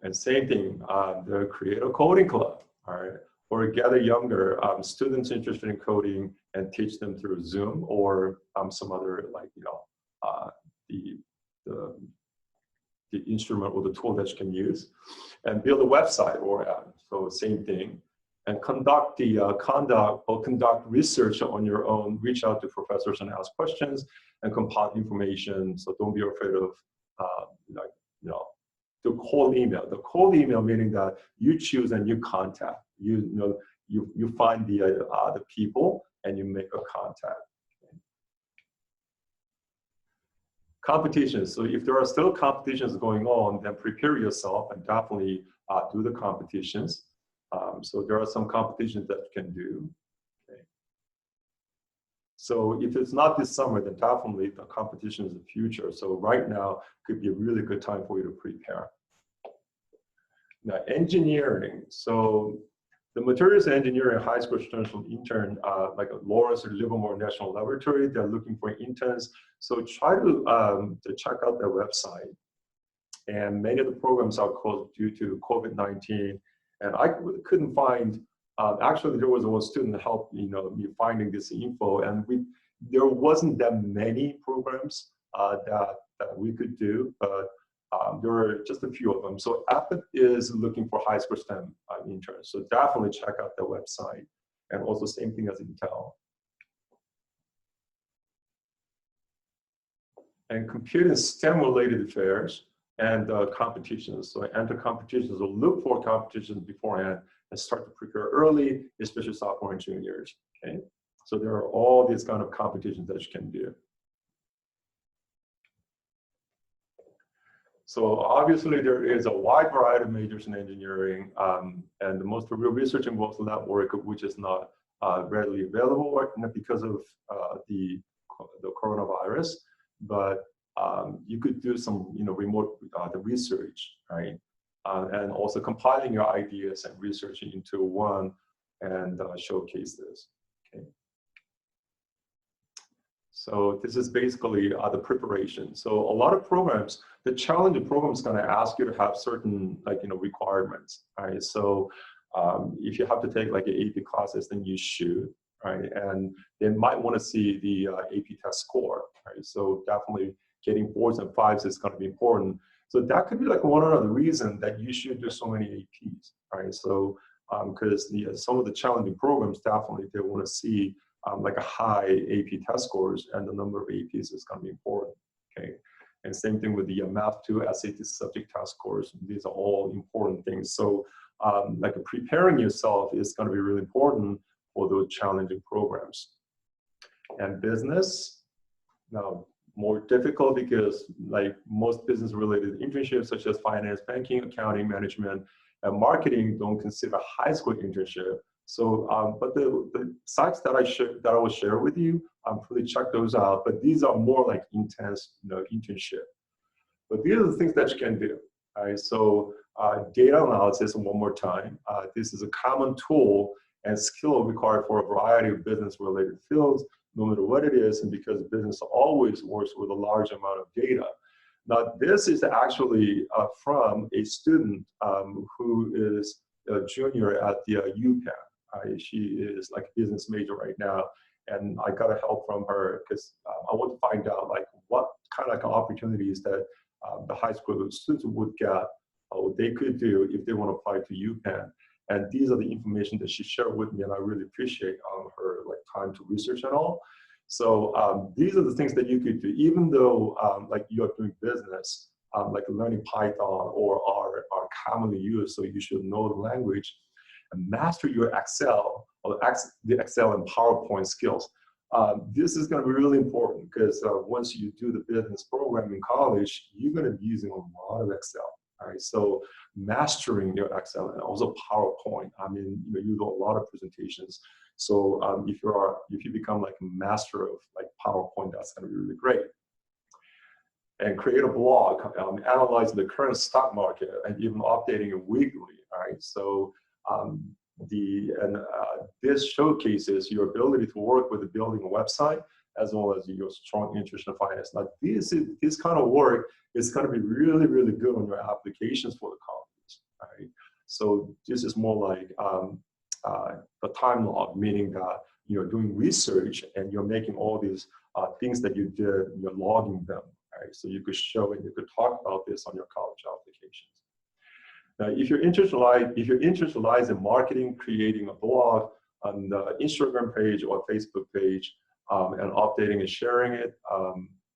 And same thing, the Create a Coding Club, all right? Or gather younger students interested in coding and teach them through Zoom or some other like, the instrument or the tool that you can use, and build a website or app. So same thing, and conduct research on your own. Reach out to professors and ask questions and compile information. So don't be afraid of the cold email. The cold email meaning that you choose and you contact. You find the people and you make a contact. Competitions. So if there are still competitions going on, then prepare yourself and definitely do the competitions. So there are some competitions that you can do. Okay. So if it's not this summer, then definitely the competition is the future. So right now could be a really good time for you to prepare. Now, engineering. So the materials engineering high school students from intern, like Lawrence or Livermore National Laboratory, they're looking for interns. So try to check out their website. And many of the programs are closed due to COVID-19. And I couldn't find, actually there was one student that helped me finding this info, and there wasn't that many programs that we could do, but there were just a few of them. So Abbott is looking for high school STEM interns. So definitely check out their website. And also same thing as Intel. And computing STEM related fairs and competitions. So enter competitions or look for competitions beforehand and start to prepare early, especially sophomore and juniors. Okay. So there are all these kind of competitions that you can do. So obviously there is a wide variety of majors in engineering, and most of your research involves lab work, which is not readily available because of the coronavirus. But you could do some remote the research, right? And also compiling your ideas and researching into one and showcase this. Okay. So this is basically the preparation. So a lot of programs, the challenge of program is going to ask you to have certain requirements, right? So if you have to take like AP classes, then you should, right? And they might want to see the AP test score, right? So definitely getting 4s and 5s is going to be important. So that could be like one other reason that you should do so many APs, right? So because some of the challenging programs, definitely they want to see like a high AP test scores, and the number of APs is going to be important, okay? And same thing with the Math 2 SAT subject test scores. These are all important things. So like preparing yourself is going to be really important for those challenging programs. And business, now more difficult because like most business related internships such as finance, banking, accounting, management, and marketing don't consider high school internship. So, but the sites that I will share with you, please check those out. But these are more like intense, internship. But these are the things that you can do. All right. So, data analysis. One more time, this is a common tool and skill required for a variety of business-related fields, no matter what it is, and because business always works with a large amount of data. Now, this is actually from a student who is a junior at the UPenn. She is like a business major right now, and I got help from her because I want to find out like what kind of like opportunities that the high school students would get, or they could do if they want to apply to UPenn. And these are the information that she shared with me, and I really appreciate her like time to research and all. So these are the things that you could do, even though like you're doing business. like learning Python or are commonly used, so you should know the language and master your Excel or the Excel and PowerPoint skills. This is going to be really important because once you do the business program in college, you're going to be using a lot of Excel. All right, so mastering your Excel and also PowerPoint. I mean, you do a lot of presentations. So if you become like a master of like PowerPoint, that's going to be really great. And create a blog, analyze the current stock market, and even updating it weekly. All right, so this showcases your ability to work with building a website as well as your strong interest in finance. Now, this kind of work is going to be really, really good on your applications for the college. All right, so this is more like the time log, meaning that you're doing research and you're making all these things that you did, you're logging them. Right? So you could show and you could talk about this on your college applications. Now, if your interest lies in marketing, creating a blog on the Instagram page or Facebook page, and updating and sharing it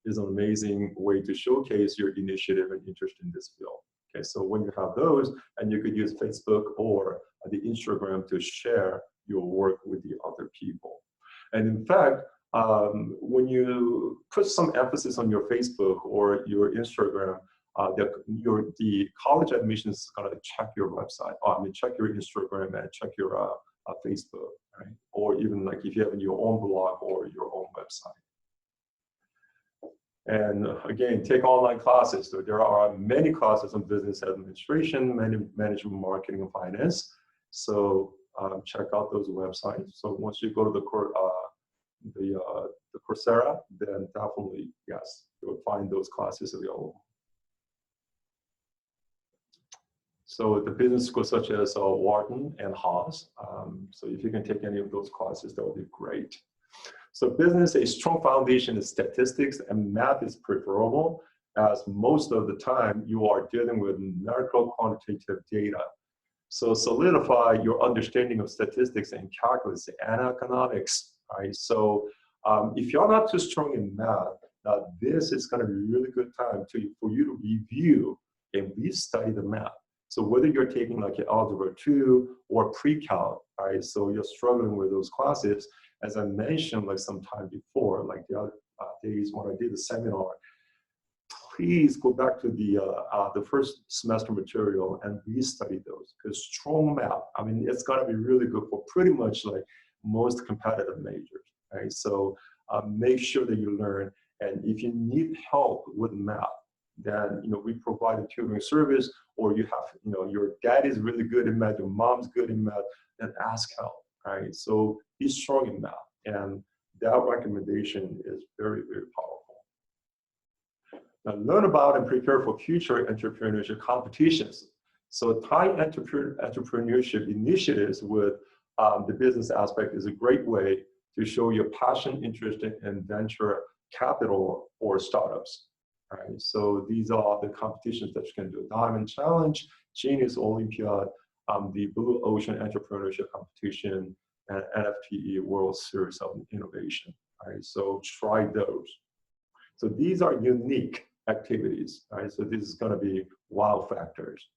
is an amazing way to showcase your initiative and interest in this field. Okay, so when you have those, and you could use Facebook or the Instagram to share your work with the other people. And in fact, when you put some emphasis on your Facebook or your Instagram, the college admissions is going to check your website. Check your Instagram and check your Facebook, right? Or even like if you have your own blog or your own website. And again, take online classes. So there are many classes on business administration, management, marketing, and finance. So check out those websites. So once you go to the Coursera, then definitely, yes, you'll find those classes available. So the business schools such as Wharton and Haas. So if you can take any of those classes, that would be great. So business, a strong foundation in statistics and math is preferable, as most of the time you are dealing with numerical quantitative data. So solidify your understanding of statistics and calculus and economics, right? So if you're not too strong in math, this is going to be a really good time for you to review and re-study the math. So whether you're taking like an Algebra 2 or pre-calc, right? So you're struggling with those classes, as I mentioned like some time before, like the other days when I did the seminar, please go back to the first semester material and re-study those, because strong math, I mean, it's going to be really good for pretty much like most competitive majors, right? So make sure that you learn, and if you need help with math, then we provide a tutoring service, or you have your dad is really good in math, your mom's good in math, then ask help, right? So be strong in math, and that recommendation is very, very powerful. Now, learn about and prepare for future entrepreneurship competitions. So tying entrepreneurship initiatives with the business aspect is a great way to show your passion, interest in venture capital or startups. Right? So these are the competitions that you can do: Diamond Challenge, Genius Olympiad, the Blue Ocean Entrepreneurship Competition, and NFTE World Series of Innovation. Right? So try those. So these are unique activities. Right? So this is going to be wow factors.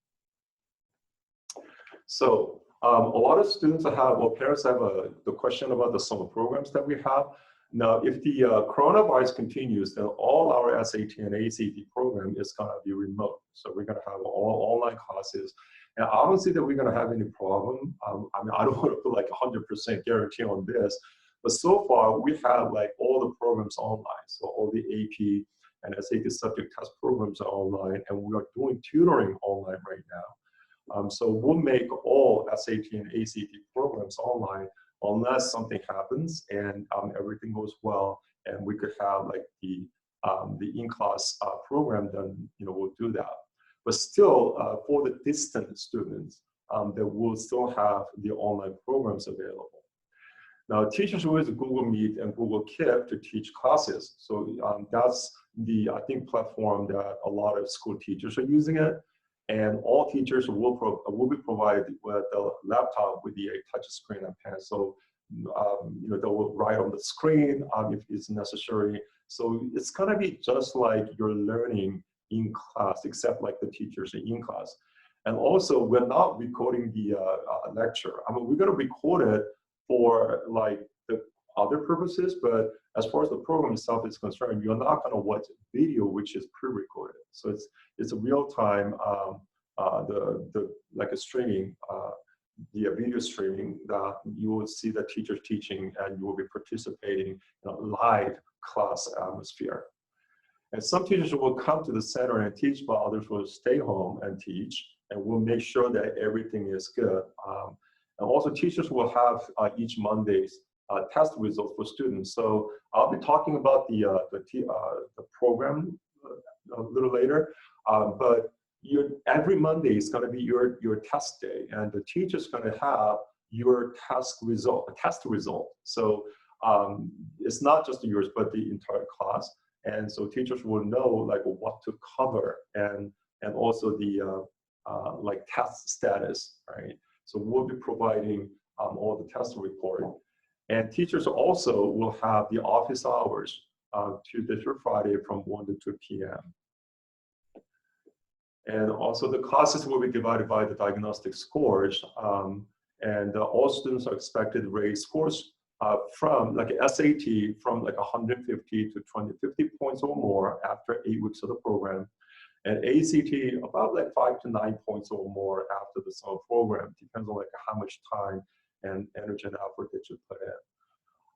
So a lot of students have, or parents have the question about the summer programs that we have. Now, if the coronavirus continues, then all our SAT and ACT program is going to be remote. So we're going to have all online classes. And I don't see that we're going to have any problem. I mean, I don't want to put like 100% guarantee on this, but so far we have like all the programs online. So all the AP and SAT subject test programs are online, and we are doing tutoring online right now. So we'll make all SAT and ACT programs online, unless something happens and everything goes well, and we could have like the in-class program, then we'll do that. But still, for the distant students, they will still have the online programs available. Now, teachers will use Google Meet and Google Keep to teach classes. So that's the, I think, platform that a lot of school teachers are using it. And all teachers will be provided with a laptop with the touch screen and pen. So they will write on the screen if it's necessary. So it's gonna be just like you're learning in class, except like the teachers in class. And also, we're not recording the lecture. I mean, we're going to record it for like the other purposes, but as far as the program itself is concerned, you're not going to watch video, which is pre-recorded. So it's a real time, like a streaming, the video streaming that you will see the teacher teaching, and you will be participating in a live class atmosphere. And some teachers will come to the center and teach, but others will stay home and teach, and we'll make sure that everything is good. And also teachers will have each Monday's test results for students. So I'll be talking about the program a little later, but every Monday is going to be your test day, and the teacher's going to have your test result. So it's not just yours, but the entire class. And so teachers will know like what to cover, and also the like test status, right? So we'll be providing all the test report. And teachers also will have the office hours Tuesday through Friday from 1 to 2 p.m. And also the classes will be divided by the diagnostic scores, and all students are expected to raise scores from like SAT from like 150 to 250 points or more after 8 weeks of the program, and ACT about like 5 to 9 points or more after the summer program. Depends on like how much time and energy and effort that you put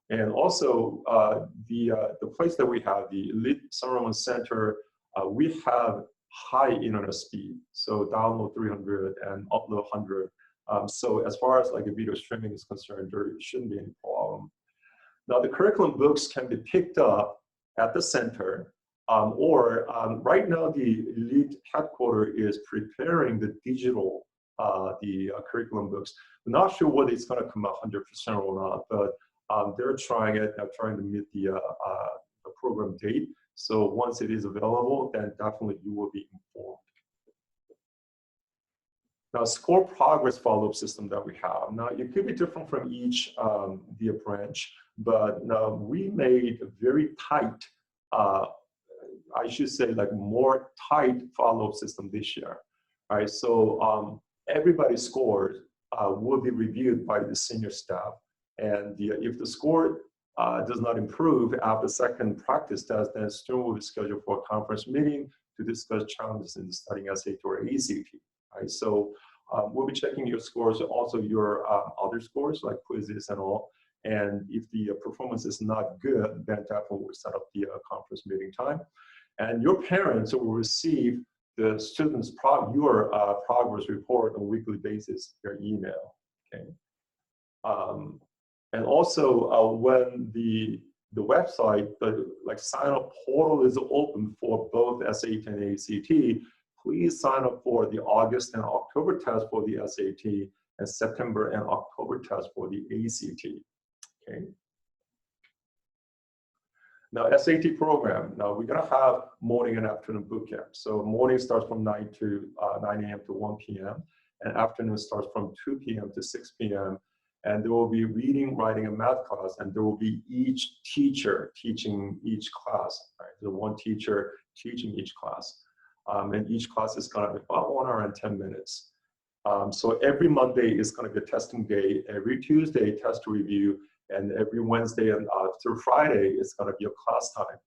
in. And also the place that we have, the Elite Summer One Center, we have high internet speed, so download 300 and upload 100. So as far as like a video streaming is concerned, there shouldn't be any problem. Now the curriculum books can be picked up at the center, or right now the Elite headquarters is preparing the digital, curriculum books. I'm not sure whether it's going to come out 100% or not, but they're trying it. They're trying to meet the program date. So once it is available, then definitely you will be informed. Now, score progress follow-up system that we have. Now, it could be different from each the branch, but we made a very tight, I should say like more tight follow-up system this year. All right, so everybody's scores will be reviewed by the senior staff. And if the score does not improve after the second practice test, then student will be scheduled for a conference meeting to discuss challenges in studying SAT or ACT. Right? So we'll be checking your scores, also your other scores like quizzes and all. And if the performance is not good, then definitely we'll set up the conference meeting time. And your parents will receive the students' your progress report on a weekly basis, their email. Okay. And also when the website, the like sign up portal is open for both SAT and ACT, please sign up for the August and October test for the SAT and September and October test for the ACT. Okay. Now SAT program. Now we're gonna have morning and afternoon boot camp. So morning starts from 9 a.m. to 1 p.m. and afternoon starts from 2 p.m. to 6 p.m. And there will be reading, writing, and math class, and there will be each teacher teaching each class. Right? So one teacher teaching each class. And each class is going to be about 1 hour and 10 minutes. So every Monday is going to be a testing day. Every Tuesday, test review. And every Wednesday and through Friday, it's going to be a class time.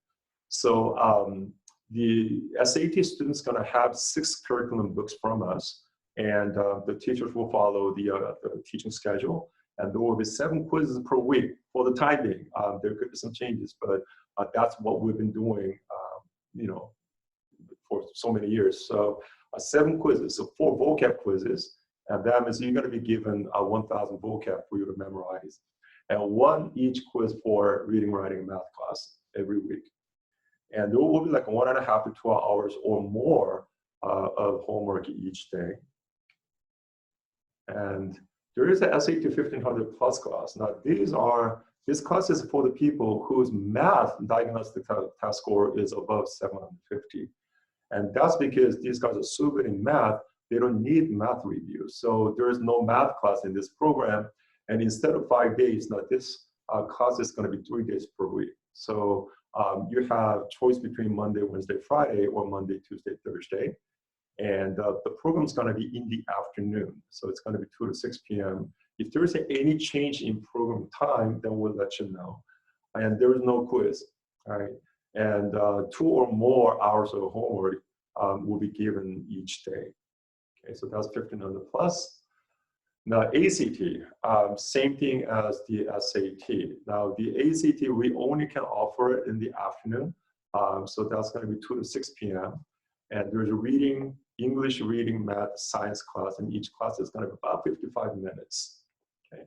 So the SAT students going to have 6 curriculum books from us. And the teachers will follow the teaching schedule. And there will be 7 quizzes per week for the time being. There could be some changes, but that's what we've been doing, you know, for so many years. So 7 quizzes, so 4 vocab quizzes, and that means you're going to be given 1,000 vocab for you to memorize, and 1 each quiz for reading, writing, and math class every week. And there will be like 1.5 to 2 hours or more of homework each day. And there is a SAT 1500 plus class. Now this class is for the people whose math diagnostic test score is above 750. And that's because these guys are so good in math, they don't need math review. So there is no math class in this program. And instead of 5 days, now this class is going to be 3 days per week. So you have choice between Monday, Wednesday, Friday, or Monday, Tuesday, Thursday. And the program is going to be in the afternoon. So it's going to be 2 to 6 p.m. If there is any change in program time, then we'll let you know. And there is no quiz, right? And 2 or more hours of homework will be given each day. Okay, so that's 1500 plus. Now ACT, same thing as the SAT. Now the ACT, we only can offer it in the afternoon. So that's going to be 2 to 6 p.m. And there's a reading, English reading, math, science class, and each class is going to be about 55 minutes. Okay,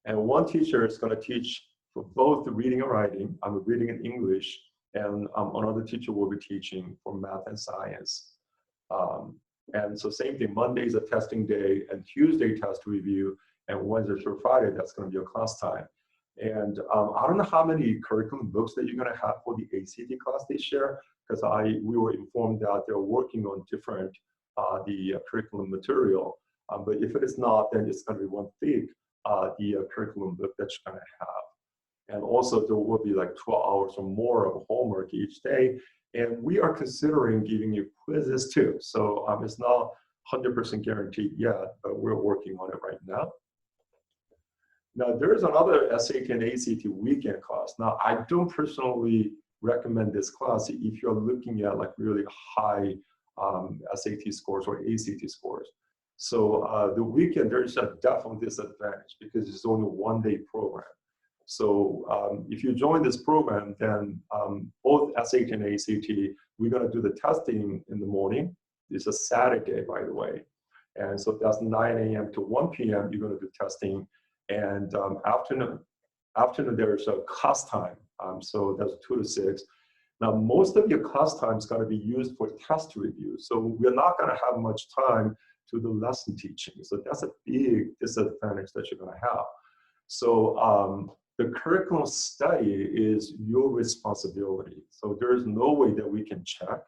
and one teacher is going to teach for both the reading and writing. I'm reading in English, and another teacher will be teaching for math and science. And so same thing, Monday is a testing day, and Tuesday test review, and Wednesday through Friday, that's going to be your class time. And I don't know how many curriculum books that you're going to have for the ACT class this year, because we were informed that they're working on different the curriculum material. But if it is not, then it's going to be one thick the curriculum book that you're going to have. And also there will be like 12 hours or more of homework each day. And we are considering giving you quizzes too. So it's not 100% guaranteed yet, but we're working on it right now. Now there is another SAT and ACT weekend class. Now I don't personally recommend this class if you're looking at like really high SAT scores or ACT scores. So the weekend, there's a definite disadvantage because it's only one-day program. So if you join this program, then both SAT and ACT, we're going to do the testing in the morning. It's a Saturday, by the way. And so that's 9 a.m. to 1 p.m. You're going to do testing. And afternoon, there's a class time. So that's 2 to 6. Now, most of your class time is going to be used for test review. So we're not going to have much time to do lesson teaching. So that's a big disadvantage that you're going to have. So the curriculum study is your responsibility. So there is no way that we can check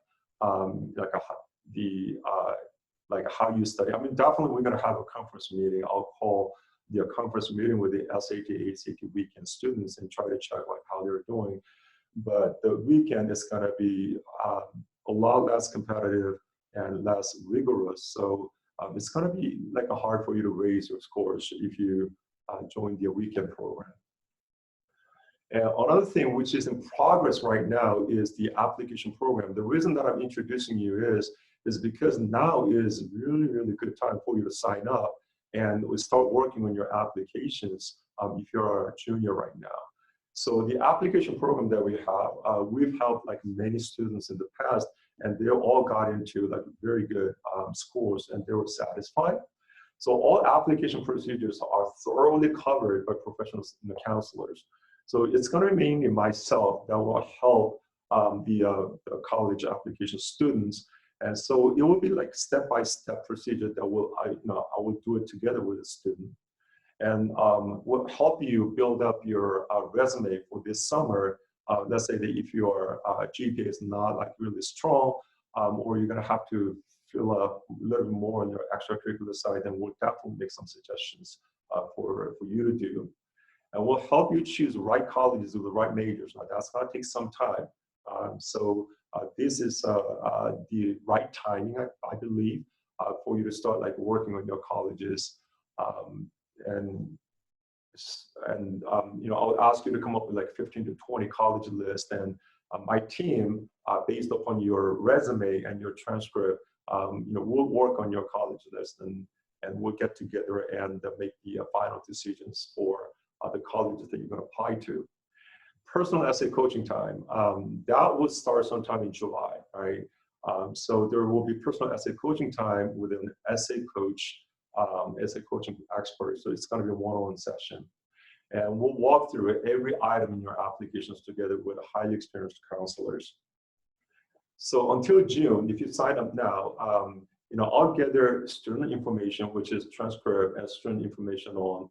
like how you study. I mean, definitely we're going to have a conference meeting. I'll call the conference meeting with the SAT, ACT weekend students and try to check like how they're doing. But the weekend is going to be a lot less competitive and less rigorous. So it's going to be like hard for you to raise your scores if you join the weekend program. And another thing which is in progress right now is the application program. The reason that I'm introducing you is because now is really, really good time for you to sign up and we start working on your applications if you're a junior right now. So the application program that we have, we've helped like many students in the past, and they all got into like very good schools and they were satisfied. So all application procedures are thoroughly covered by professional counselors. So it's going to be mainly myself that will help the college application students. And so it will be like step-by-step procedure that I will do it together with the student. And will help you build up your resume for this summer. Let's say that if your GPA is not like really strong, or you're going to have to fill up a little bit more on your extracurricular side, then we'll definitely make some suggestions for you to do. And we'll help you choose the right colleges with the right majors. Now that's going to take some time. So this is the right timing, I believe, for you to start like working on your colleges. And I'll ask you to come up with like 15 to 20 college list, and my team, based upon your resume and your transcript, we'll work on your college list and we'll get together and make the final decisions for the colleges that you're going to apply to. Personal essay coaching time, that will start sometime in July, right? So there will be personal essay coaching time with an essay coach, essay coaching expert. So it's going to be a one-on-one session. And we'll walk through every item in your applications together with highly experienced counselors. So until June, if you sign up now, I'll gather student information, which is transcript and student information on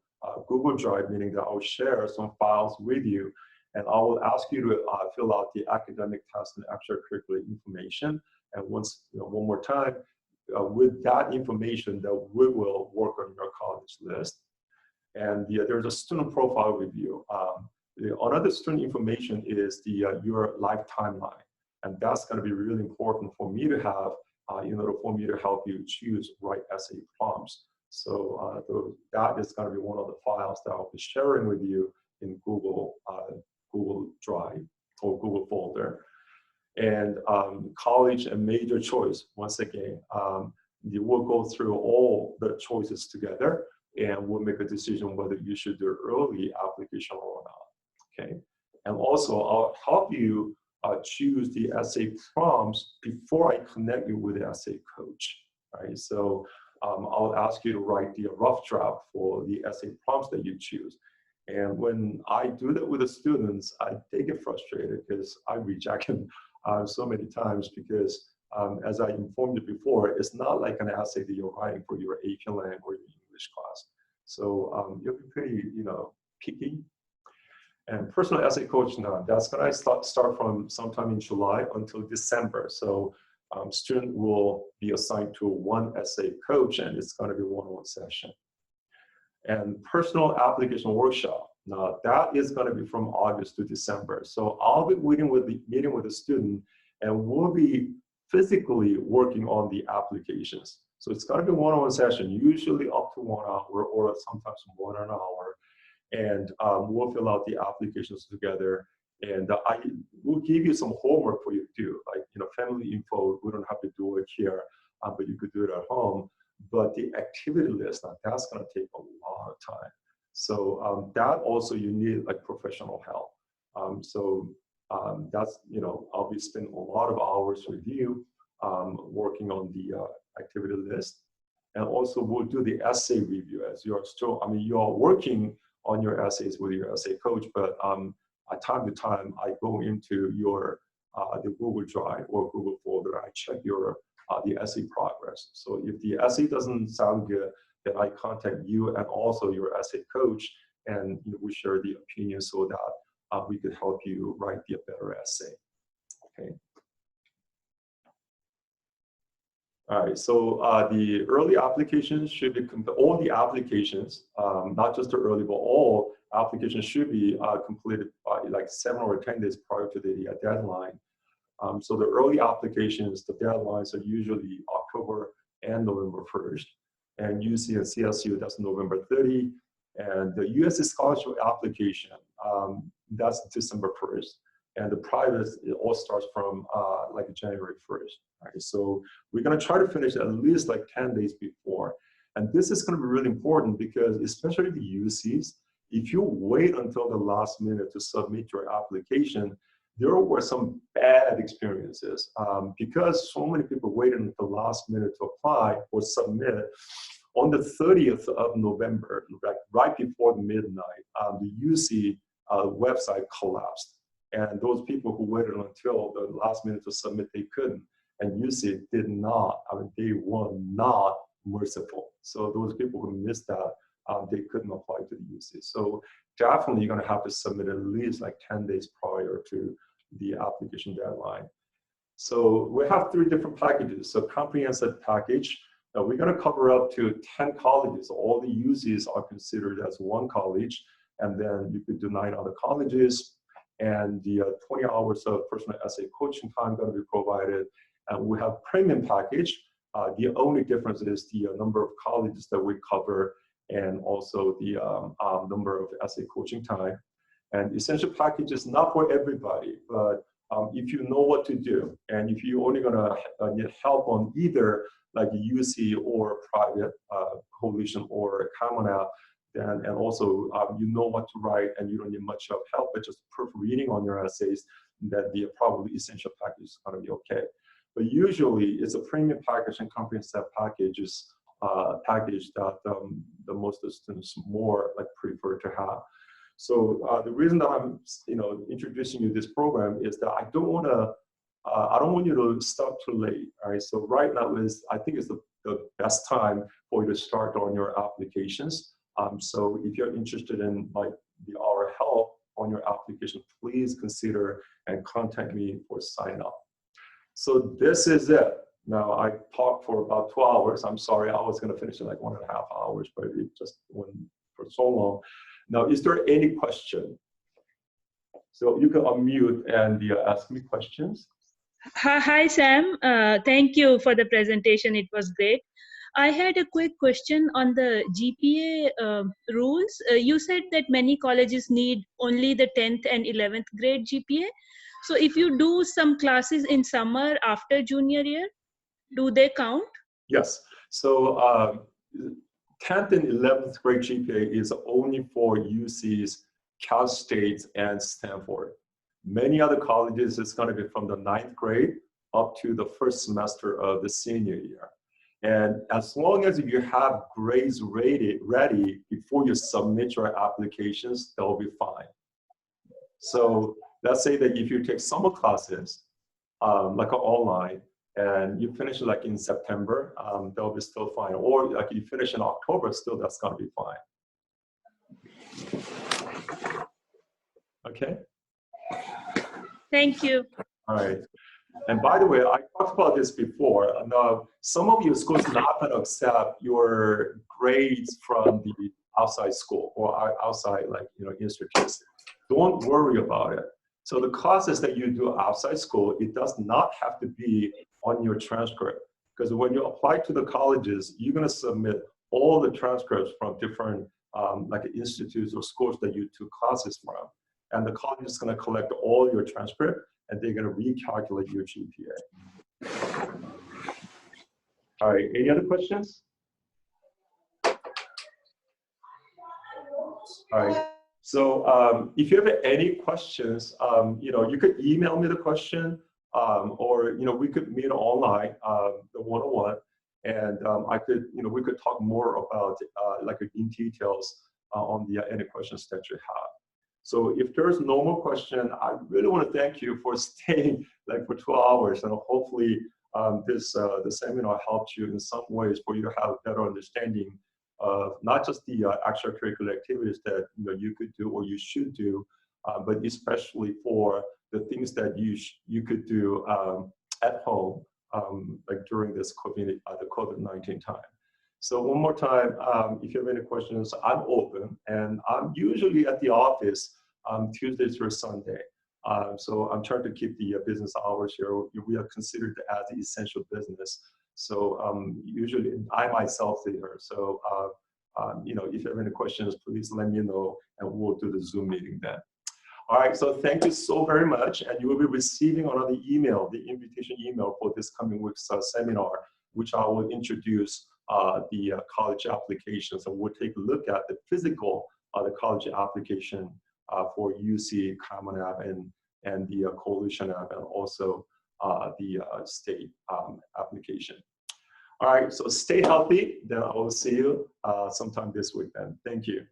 Google Drive, meaning that I'll share some files with you, and I will ask you to fill out the academic test and extracurricular information. And once, one more time, with that information, that we will work on your college list. And there's a student profile review. Another student information is your life timeline. And that's going to be really important for me to have in order for me to help you choose right essay prompts. So that is going to be one of the files that I'll be sharing with you in Google Drive or Google folder. And college and major choice, once again, you will go through all the choices together and we'll make a decision whether you should do early application or not, okay? And also I'll help you choose the essay prompts before I connect you with the essay coach, right? So I'll ask you to write the rough draft for the essay prompts that you choose. And when I do that with the students, they get frustrated because I reject them so many times because as I informed you before, it's not like an essay that you're writing for your AP Lang or your English class. So you'll be pretty, picky. And personal essay coach now, that's gonna start from sometime in July until December. So student will be assigned to one essay coach and it's gonna be one-on-one session. And personal application workshop, now that is gonna be from August to December. So I'll be meeting with the student and we'll be physically working on the applications. So it's gonna be one-on-one session, usually up to 1 hour or sometimes more than an hour. And we'll fill out the applications together. And I will give you some homework for you to do, like family info. We don't have to do it here, but you could do it at home. But the activity list, that's going to take a lot of time. So that also you need like professional help. That's I'll be spending a lot of hours with you working on the activity list, and also we'll do the essay review as you are still. You are working on your essays with your essay coach, but at time to time, I go into your the Google Drive or Google folder. I check your the essay progress. So if the essay doesn't sound good, then I contact you and also your essay coach, and we share the opinion so that we could help you write the better essay. Okay. All right, so the early applications should be, all the applications, not just the early, but all applications should be completed by like 7 or 10 days prior to the deadline. So the early applications, the deadlines are usually October and November 1st. And UC and CSU, that's November 30. And the USC scholarship application, that's December 1st. And the private, it all starts from like January 1st. Right? So we're gonna try to finish at least like 10 days before. And this is gonna be really important because especially the UCs, if you wait until the last minute to submit your application, there were some bad experiences because so many people waited until the last minute to apply or submit. On the 30th of November, right before midnight, the UC website collapsed. And those people who waited until the last minute to submit, they couldn't. And UC did not, they were not merciful. So those people who missed that, they couldn't apply to the UC. So definitely you're gonna have to submit at least like 10 days prior to the application deadline. So we have 3 different packages. So comprehensive package, we're gonna cover up to 10 colleges. All the UCs are considered as one college, and then you could do 9 other colleges. And the 20 hours of personal essay coaching time going to be provided. And we have premium package. The only difference is the number of colleges that we cover and also the number of essay coaching time. And essential package is not for everybody, but if you know what to do, and if you're only gonna need help on either like a UC or private coalition or Common App, and also you know what to write and you don't need much of help, but just proofreading on your essays, that the probably essential package is gonna be okay. But usually it's a premium package and comprehensive package is package that the most of the students more like prefer to have. So the reason that I'm introducing you this program is that I don't want you to start too late. All right. So right now I think it's the best time for you to start on your applications. So if you're interested in like our help on your application, please consider and contact me for sign up. So this is it. Now I talked for about 2 hours. I'm sorry, I was going to finish in like 1.5 hours, but it just went for so long. Now, is there any question? So you can unmute and ask me questions.
Hi, Sam. Thank you for the presentation. It was great. I had a quick question on the GPA rules. You said that many colleges need only the 10th and 11th grade GPA. So if you do some classes in summer after junior year, do they count?
Yes. So 10th and 11th grade GPA is only for UC's, Cal State, and Stanford. Many other colleges, it's going to be from the 9th grade up to the first semester of the senior year. And as long as you have grades ready before you submit your applications, they'll be fine. So let's say that if you take summer classes, like online, and you finish like in September, they'll be still fine. Or like you finish in October, still that's gonna be fine. Okay?
Thank you.
All right. And by the way, I talked about this before. Now, some of your schools not going to accept your grades from the outside school or outside, like, institutes. Don't worry about it. So the classes that you do outside school, it does not have to be on your transcript, because when you apply to the colleges, you're going to submit all the transcripts from different like institutes or schools that you took classes from, and the college is going to collect all your transcript, and they're going to recalculate your GPA. All right, any other questions? All right, so if you have any questions, you could email me the question, or we could meet online, the one-on-one, and I could, we could talk more about like in details on the any questions that you have. So if there's no more question, I really want to thank you for staying like for 2 hours, and hopefully the seminar helped you in some ways for you to have a better understanding of not just the extracurricular activities that you could do or you should do, but especially for the things that you could do at home, like during this the COVID-19 time. So one more time, if you have any questions, I'm open, and I'm usually at the office Tuesday through Sunday. So I'm trying to keep the business hours here. We are considered as essential business. So usually I myself stay here. So if you have any questions, please let me know, and we'll do the Zoom meeting then. All right, so thank you so very much, and you will be receiving another email, the invitation email for this coming week's seminar, which I will introduce the college applications, and we'll take a look at the physical the college application for UC Common App and the Coalition App, and also the state application. All right, so stay healthy. Then I will see you sometime this week then. Thank you.